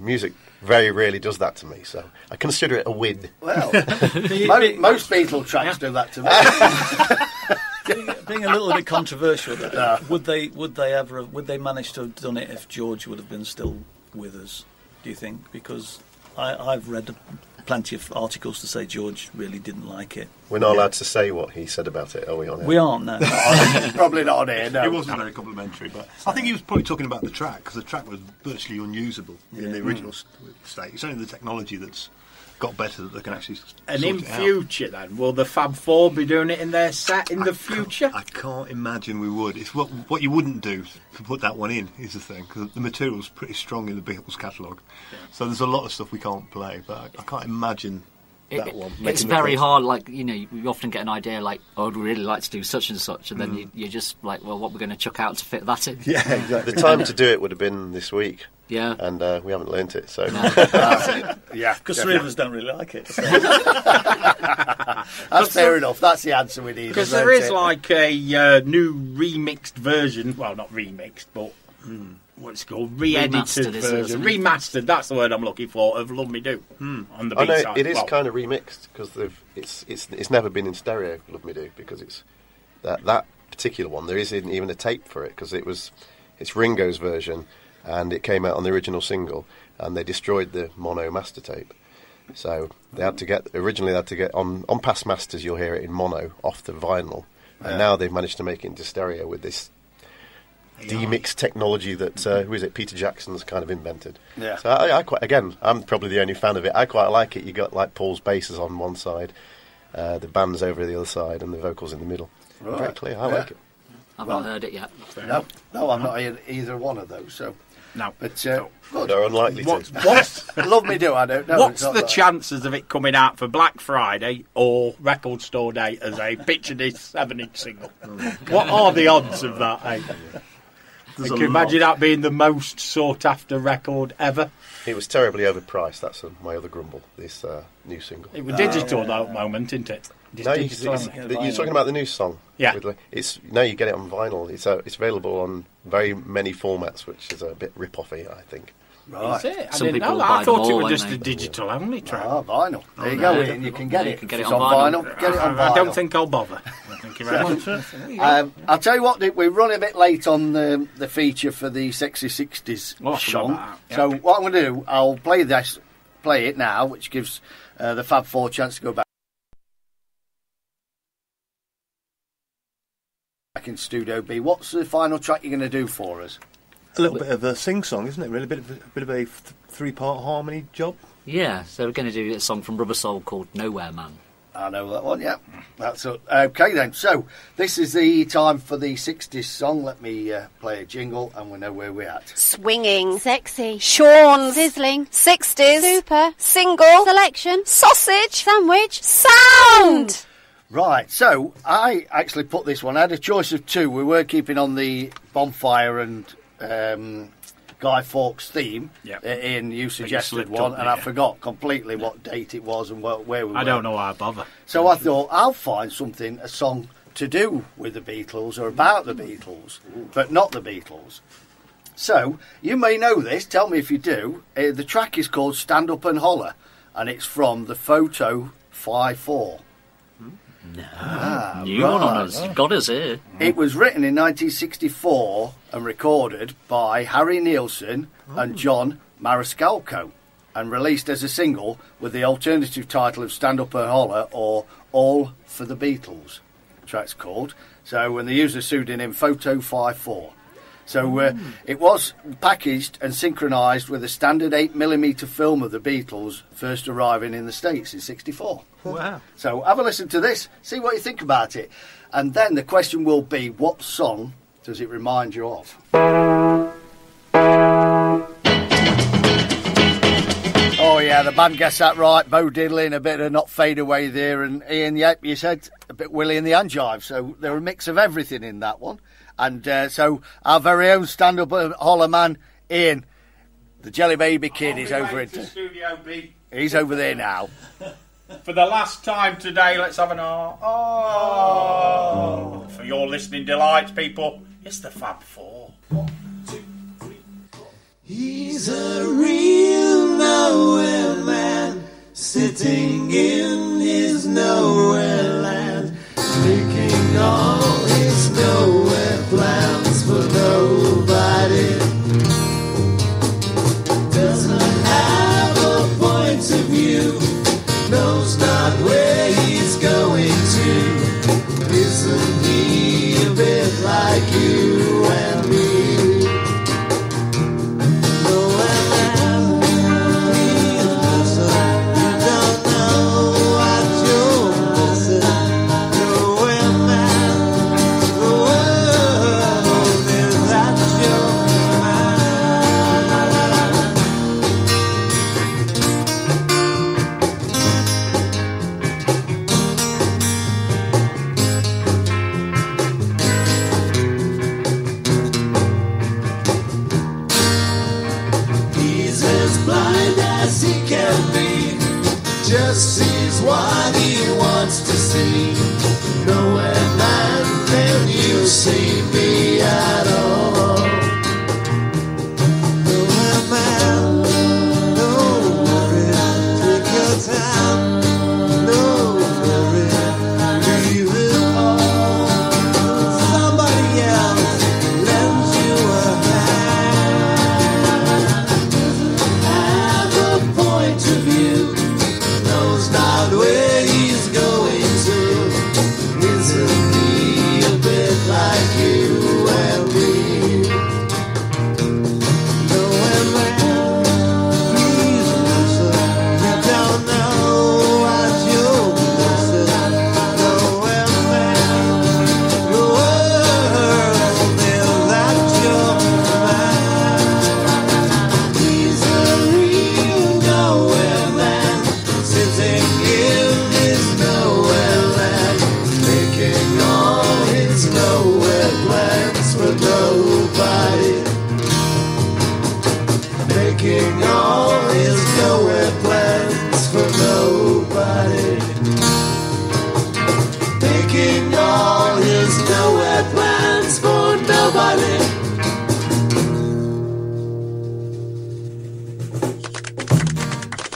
music very rarely does that to me. So I consider it a win. Well, most Beatles tracks do that to me. Being a little bit controversial, would they manage to have done it if George would have been still with us? Do you think? Because I've read plenty of articles to say George really didn't like it. We're not allowed to say what he said about it, are we? On air? We aren't, no. Probably not on air, no. It wasn't very complimentary, but I think he was probably talking about the track, because the track was virtually unusable in the original state. It's only the technology that's got better that they can actually And sort in it out. future, then, will the Fab Four be doing it in their set in the future? I can't imagine we would. It's what you wouldn't do to put that one in is the thing, because the material's pretty strong in the Beatles catalogue. So there's a lot of stuff we can't play, but I can't imagine that one. It's very hard, you often get an idea like, oh, I'd really like to do such and such, and then you're just like, well, what we're going to chuck out to fit that in? Yeah, exactly. The time to do it would have been this week. Yeah. And we haven't learnt it, so... Yeah, because three of us don't really like it. So. That's fair enough. That's the answer we need. Because there is like a new remixed version. Well, not remixed, but what's it called? Re-edited version. Remastered, that's the word I'm looking for, of Love Me Do on the B-side. It is kind of remixed, because it's never been in stereo, Love Me Do, because it's that particular one, there isn't even a tape for it, because it's Ringo's version, and it came out on the original single, and they destroyed the mono master tape. So they had to get on past masters, you'll hear it in mono off the vinyl, and now they've managed to make it into stereo with this demix technology that who is it? Peter Jackson's kind of invented. Yeah. So I quite, again, I'm probably the only fan of it. I quite like it. You got like Paul's basses on one side, the band's over the other side, and the vocals in the middle. Right. Very clear. I like it. I've not heard it yet. No, I'm not either one of those. So no, but good. They're unlikely to. Love Me Do, I don't know. What's the chances of it coming out for Black Friday or Record Store Day as a picture disc 7-inch single? What are the odds of that? Eh? Can you imagine that being the most sought after record ever? It was terribly overpriced. That's my other grumble. This new single. It was digital though at the moment, isn't it? No, you're talking about the new song. Yeah. You get it on vinyl. It's available on very many formats, which is a bit rip-offy, I think. Right. Is it? I didn't know that. I thought it was just a digital only track. Ah, vinyl. There you go. And you can get it. You can get it It's on vinyl. vinyl. Get it on vinyl. I don't think I'll bother. Thank you very much. I'll tell you what, Dick, we're running a bit late on the feature for the Sexy 60s song. Yep. So what I'm going to do, I'll play it now, which gives the Fab Four a chance to go back in Studio B. What's the final track you're going to do for us? A little bit of a sing-song, isn't it? Really, a bit of a three-part harmony job. Yeah, so we're going to do a song from Rubber Soul called Nowhere Man. I know that one, yeah. That's okay then. So this is the time for the 60s song. Let me play a jingle and we know where we're at. Swinging, sexy, Sean, sizzling, 60s, super, single, selection, sausage, sandwich, sound. Right, so I actually put this one. I had a choice of two. We were keeping on the Bonfire and Guy Fawkes theme. Yep. Ian, you suggested slipped one, up, and I yeah. forgot completely what date it was and where we were. I don't know why I bother. So I thought I'll find a song to do with the Beatles or about the Beatles, but not the Beatles. So, you may know this, tell me if you do. The track is called Stand Up and Holler, and it's from the Photo 5-4. No. New one on us. You've got us here. It was written in 1964 and recorded by Harry Nilsson and John Mariscalco, and released as a single with the alternative title of Stand Up and Holler, or All for the Beatles. The track's called. So, when they used the pseudonym Photo 5-4. So it was packaged and synchronised with a standard 8mm film of the Beatles first arriving in the States in 1964. Wow. So have a listen to this, see what you think about it. And then the question will be, what song does it remind you of? Oh yeah, the band gets that right. Bo Diddley and a bit of Not Fade Away there. And Ian, yep, you said a bit Willie and the Anjive. So they're a mix of everything in that one. And so our very own stand-up holler man, Ian, the Jelly Baby Kid, is over it. Studio B. He's over there now. For the last time today, let's have an oh. For your listening delights, people, it's the Fab Four. 1, 2, 3, 4. He's a real nowhere man, sitting in his nowhere land, making all his nowhere plans for nobody. Doesn't have a point of view, knows not where he's going to. Isn't he a bit like you and me? Nowhere man, he's missing. You don't know what you're missing. Nowhere man, the world is at your He's as blind as he can be, just sees what he wants to see. Nowhere man can you see me at all. Nowhere man, no worry, take your time. No worry, leave it all. Somebody else lends you a hand. Have a point of view, knows not where he's going to. Isn't he a bit like you and me? Nowhere man, please listen. You don't know what you're missing. Nowhere man, the world is at your command. He's a real nowhere man, sitting in his nowhere land, making all his nowhere plans for nobody. Making all his nowhere plans for nobody. Making all his nowhere plans for nobody.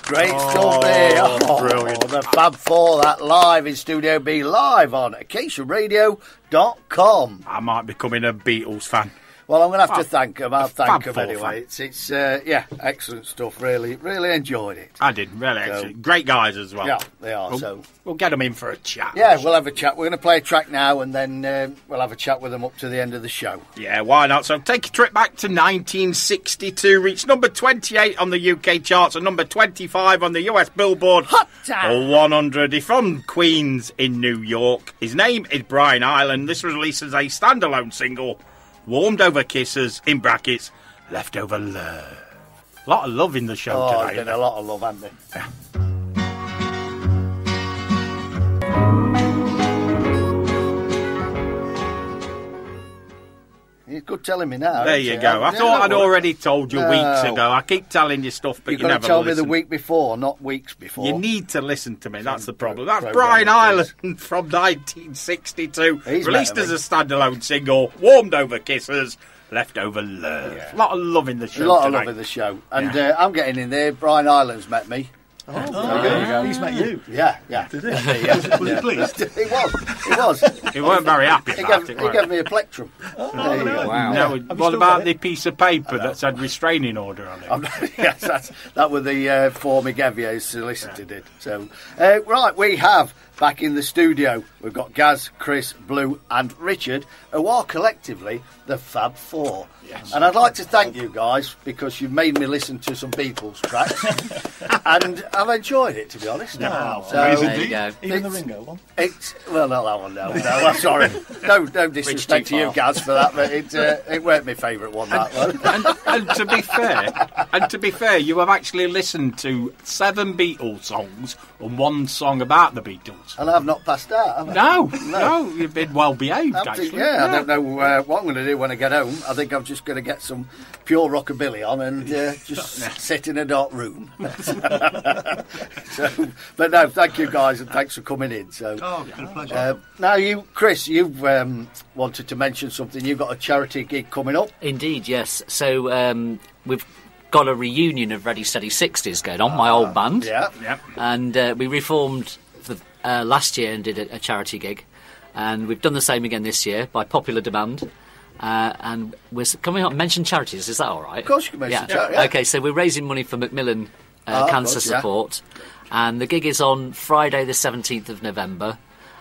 Great stuff there. Oh, brilliant. The Fab Four, that live in Studio B, live on acaciaradio.com. I might be becoming a Beatles fan. Well, I'm going to have to thank them. I'll thank Fab them Four anyway. fan. It's yeah, excellent stuff. Really, really enjoyed it. I did, really. Actually. Great guys as well. Yeah, they are. So We'll get them in for a chat. yeah, we'll have a chat. We're going to play a track now, and then we'll have a chat with them up to the end of the show. Yeah, why not? So take a trip back to 1962, reached number 28 on the UK charts and number 25 on the US Billboard Hot Damn 100. He's from Queens in New York. His name is Brian Island. This was released as a standalone single, Warmed Over Kisses, in brackets, Leftover Love. A lot of love in the show Oh, today. there's been a lot of love, hasn't there? Yeah. It's good telling me now. There you go. I thought I'd already told you weeks ago. I keep telling you stuff, but You've you got never to tell listen. me the week before, not weeks before. You need to listen to me. That's the problem. That's program Brian it is. Island from 1962. He's Released better as a standalone single. Warmed over kisses. Left over love. A lot of love in the show A lot tonight. of love in the show. And I'm getting in there. Brian Island's met me. Oh, there you go. He's met you. Yeah. Did he? Yeah. Was he pleased? He was. He weren't very happy about it. He gave me a plectrum. Oh, go. Wow. No, what about the piece of paper that said restraining order on it? Yes, that was the form he gave you, his solicitor did. So, right, we have back in the studio, we've got Gaz, Chris, Blue and Richard, who are collectively the Fab Four. Yes. And I'd like to thank you guys because you've made me listen to some Beatles tracks and I've enjoyed it, to be honest. Oh, So, there you go. Even the Ringo one? Well, not that one, no. I'm sorry. No disrespect to you, Gaz, for that, but it weren't my favourite one, that one. And to be fair, you have actually listened to 7 Beatles songs and 1 song about the Beatles. And I've not passed out, have I? No, you've been well behaved, actually. I don't know what I'm going to do when I get home. I think I'm just going to get some pure rockabilly on and just sit in a dark room. But no, thank you guys and thanks for coming in. So, good pleasure. now Chris, you've wanted to mention something. You've got a charity gig coming up. Indeed, yes. So we've got a reunion of Ready Steady 60s going on, my old band. Yeah. And we reformed last year and did a charity gig. And we've done the same again this year by popular demand. And we're coming up, mention charities, is that all right? Of course you can mention charity. Yeah. Okay, so we're raising money for Macmillan Cancer Support. And the gig is on Friday the 17th of November.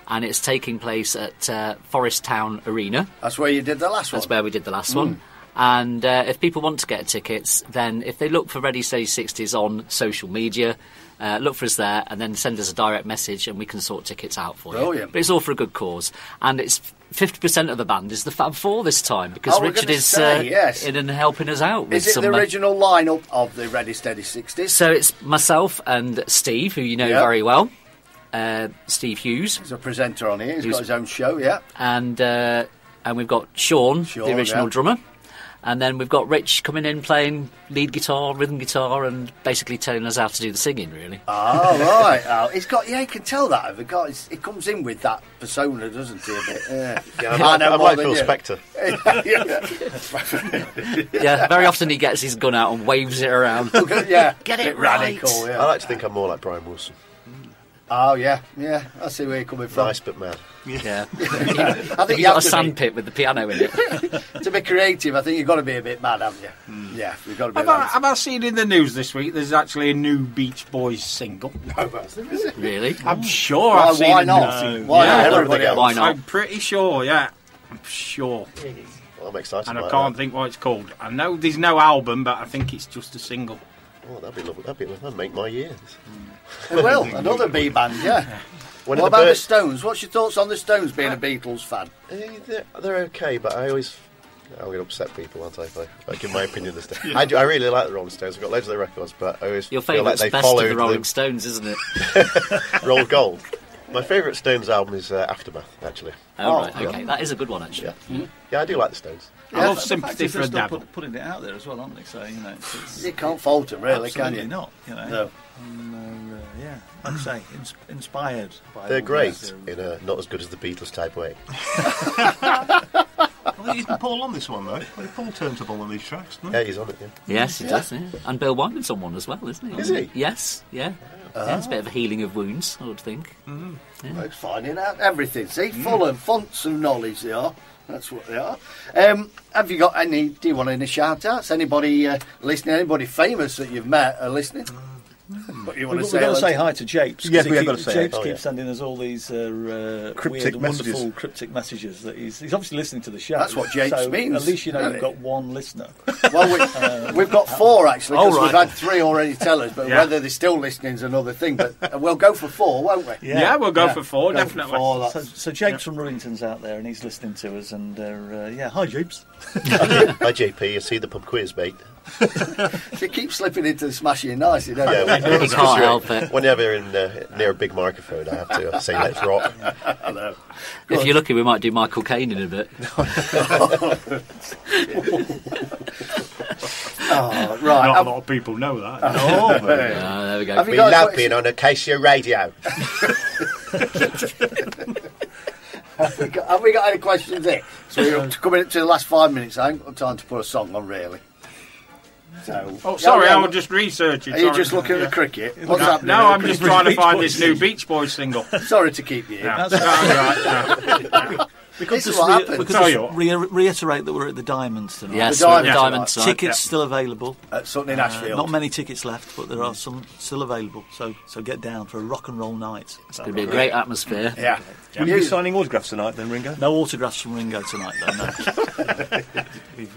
And it's taking place at Forest Town Arena. That's where you did the last one. That's where we did the last one. And if people want to get tickets, then if they look for Ready Steady 60s on social media, look for us there and then send us a direct message and we can sort tickets out for you. Brilliant. But it's all for a good cause. And it's 50% of the band is the Fab Four this time because Richard is in and helping us out. With Is it some, the original lineup of the Ready Steady 60s? So it's myself and Steve, who you know very well. Steve Hughes. He's a presenter on here. He's got his own show, And we've got Sean, the original drummer. And then we've got Rich coming in playing lead guitar, rhythm guitar, and basically telling us how to do the singing, really. Oh, right. Oh, he's got, you can tell that. It comes in with that persona, doesn't he, a bit? I'm like Phil Spector. Very often he gets his gun out and waves it around. Get it right. Radical, I like to think I'm more like Brian Wilson. Oh, yeah. I see where you're coming from. Nice but mad. Yeah. I think you got a sandpit with the piano in it. To be creative, I think you've got to be a bit mad, haven't you? Yeah, you've got to be Have I seen in the news this week there's actually a new Beach Boys single? No, is it? Really? I'm sure I've seen it. Why not? Why not? Why not? I'm pretty sure, I'm sure. Well, I'm excited And I about can't that. think what it's called. I know there's no album, but I think it's just a single. Oh, that'd be lovely. That'd make my years. Well, another B band, What about the Stones? What's your thoughts on the Stones being a Beatles fan? They're okay, but I'm going to upset people, aren't I? If I give my opinion this day. I really like the Rolling Stones. I've got loads of their records, but I always Your feel like favourite's they best followed of the Rolling Stones, isn't it? Roll Gold. My favourite Stones album is Aftermath, actually. Right, okay. That is a good one, actually. Yeah, I do like the Stones. I love Sympathy for a Devil. Putting it out there as well, aren't they? So, you can't fault them, really, can you? Not, No. I'd say inspired by They're great in a not as good as the Beatles type way. Well, isn't Paul on this one, though? Paul turns up on one of these tracks, doesn't he? Yeah, he's on it, Yes, he does, And Bill Wyman's on one as well, isn't he? Is he? Yes, yeah. It's a bit of a healing of wounds, I would think. Well, it's finding out everything. See, full of fonts of knowledge they are. That's what they are. Have you got any? Do you want any shout outs? Anybody listening? Anybody famous that you've met are listening? But you want to We've got to say hi to Japes. Yes, we've got to say Japes keeps sending us all these weird, wonderful cryptic messages that he's obviously listening to the show. That's what Japes means. At least you know you've got one listener. Well, we've got 4 actually, because we've had 3 already tell us, but whether they're still listening is another thing. But we'll go for 4, won't we? Yeah, we'll go for 4, definitely. So Japes from Rullington's out there, and he's listening to us. And hi, Japes. Hi, JP. You see the pub quiz, mate? You keep slipping into the smashing nicely, don't you? Yeah, You can't help it. Whenever in near a big microphone, I have to say let's rock. I know. If you're lucky, we might do Michael Caine in a bit. Oh, right. Not a lot of people know that. There we go. Have you We got a love question? being on Acacia Radio. Have we got any questions there? So we're coming up to the last 5 minutes. I ain't got time to put a song on, really. So, Oh, sorry, I was just researching. Are you sorry. just looking at the cricket? What's happening? No, I'm just trying to find this new Beach Boys single. Sorry to keep you here. Yeah. Right. Because This is what happens. reiterate that we're at the Diamonds tonight. Yes, The Diamond Diamond tonight. Tickets still available. At Sutton in Ashfield. Not many tickets left, but there are some still available. So get down for a rock and roll night. It's going to be a great atmosphere. Yeah. Will you be signing autographs tonight then, Ringo? No autographs from Ringo tonight, though. No.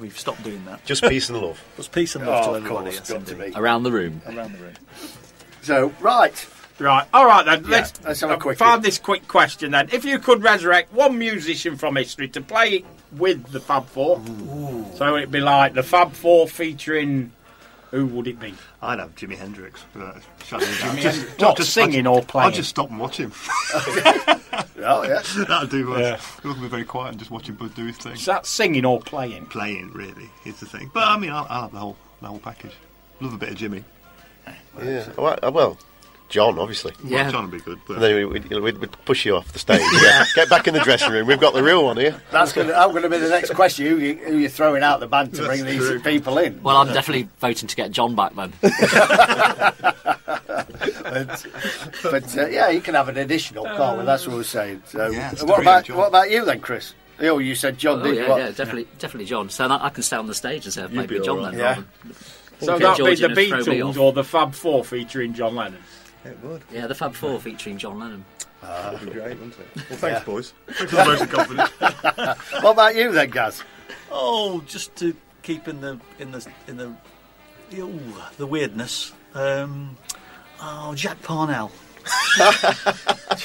we've stopped doing that. Just peace and love. Just peace and love to Of everybody. course, Yes, got to indeed. be. Around the room. Around the room. So, right. Right, all right then. Yeah, let's have a quick find this quick question then. If you could resurrect one musician from history to play with the Fab Four, so it'd be like the Fab Four featuring, who would it be? I'd have Jimi Hendrix. Not singing or playing. I'll just stop and watch him. Oh, yeah. That'll do. Yeah. We'll be very quiet and just watch him do his thing. Is that singing or playing? Playing, really, is the thing. But I mean, I'll have the whole package. Love a bit of Jimmy. Yeah. Well, John, obviously. Yeah. Well, John would be good. But And then we'd push you off the stage. Yeah. Get back in the dressing room. We've got the real one here. I'm going to be the next question. Who you're throwing out the band to bring these people in? Well, I'm definitely voting to get John back then. But yeah, you can have an additional, can't we? That's what we're saying. So, Yeah, it's what brilliant, John. about you then, Chris? Oh, you said John, Oh, didn't you? yeah, definitely John. So that I can stay on the stage and say I've You'd maybe be John all right. then. Yeah. rather than- So Get that'd be Georgie the to throw me Beatles off. or the Fab Four featuring John Lennon. it would. Yeah, the Fab Four featuring John Lennon. That'd be great, wouldn't it? Well, thanks, boys. Thanks for the vote of confidence. What about you then, Gaz? Oh, just to keep in the weirdness. Jack Parnell.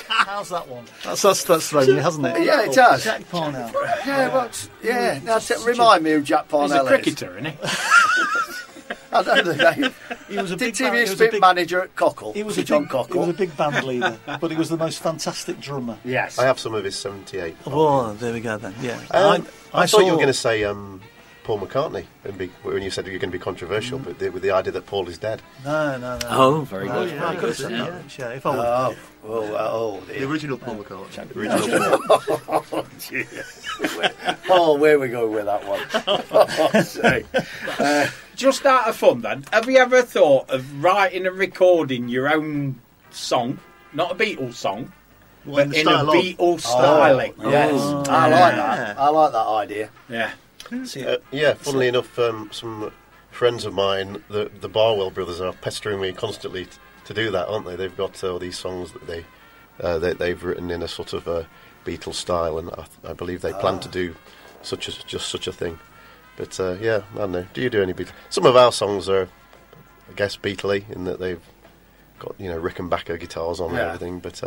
How's that one? That's thrown me, hasn't it? Yeah, it has. Jack Parnell. Yeah, Now, remind me who Jack He's Parnell a cricketer, isn't he? I know the name. He was a Did big he band- used he was to a be big- manager at Cockle? He was John He Cockle. was a big band leader, but he was the most fantastic drummer. Yes. I have some of his 78. Oh, there we go then. Yeah. I thought you were going to say Paul McCartney when you said you were going to be controversial, but with the idea that Paul is dead. No. Oh, very No, good. yeah, I could have said that. Yeah, if I would. The original Paul McCartney. Oh, where we go with that one? Just out of fun then, have you ever thought of writing and recording your own song? Not a Beatles song, but in a Beatles styling. Yes, I like that. I like that idea. Yeah. Yeah, funnily enough, some friends of mine, the Barwell brothers, are pestering me constantly to do that, aren't they? They've got all these songs that they've written in a sort of Beatles style, and I believe they plan to do such a thing. But yeah, I don't know. Do you do any Beatles? Some of our songs are, I guess, Beatley in that they've got Rickenbacker guitars on and everything, but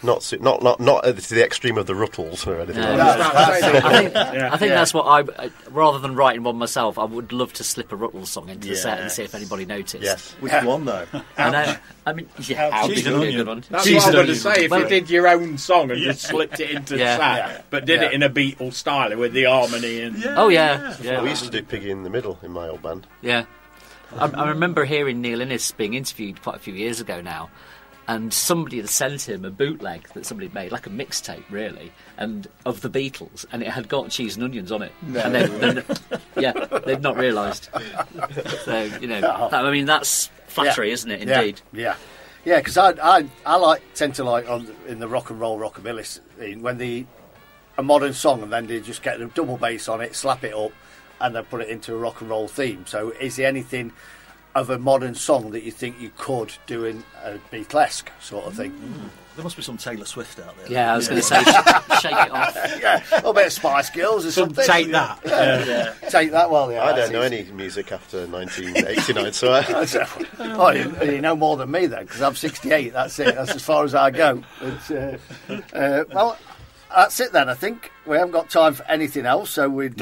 not to the extreme of the Ruttles or anything like that. I think that's what rather than writing one myself, I would love to slip a Ruttles song into the set and see if anybody noticed. Yes. Which one, though? I know. I mean, Cheese and a onion. good one. That's Cheese what I'm and going to onion. say. If you did your own song and just slipped it into the set, but did it in a Beatles style with the harmony and... Oh, yeah. We used to do Piggy in the Middle in my old band. Yeah. I remember hearing Neil Innes being interviewed quite a few years ago now, and somebody had sent him a bootleg that somebody made, like a mixtape, really, and of the Beatles, and it had got Cheese and Onions on it. No. And then they'd not realised. So, that's flattery, isn't it, indeed? Yeah, because I tend to like in the rock and roll rockabilly scene, when a modern song and then they just get a double bass on it, slap it up, and then put it into a rock and roll theme. So is there anything of a modern song that you think you could do in a Beatlesque sort of thing? There must be some Taylor Swift out there. Yeah, I was going to say, shake it off. Yeah, a bit of Spice Girls or something. Take that. Take that, well, yeah. I don't know any music after 1989, so you know more than me then, because I'm 68, that's it. That's as far as I go. Well, that's it then, I think. We haven't got time for anything else, so we'd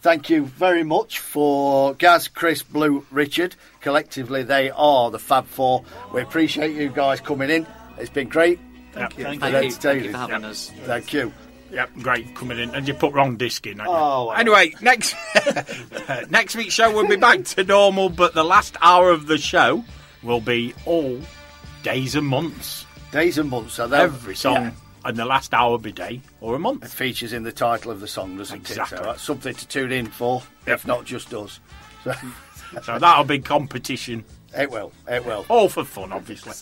thank you very much for Gaz, Chris, Blue, Richard. Collectively, they are the Fab Four. We appreciate you guys coming in. It's been great. Thank you. Thank you for having us. Thank you. Yep, great coming in. And you put wrong disc in, haven't you? Oh, well. Anyway, next week's show will be back to normal, but the last hour of the show will be all days and months. Days and months. So every song, and the last hour will be day or a month. It features in the title of the song, doesn't Exactly. it? So that's something to tune in for, if not just us. So that'll be competition. It will. All for fun, obviously.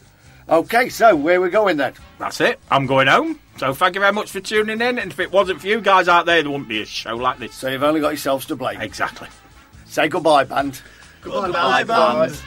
Okay, so where we going then? That's it. I'm going home. So thank you very much for tuning in. And if it wasn't for you guys out there wouldn't be a show like this. So you've only got yourselves to blame. Exactly. Say goodbye, band. Goodbye, band.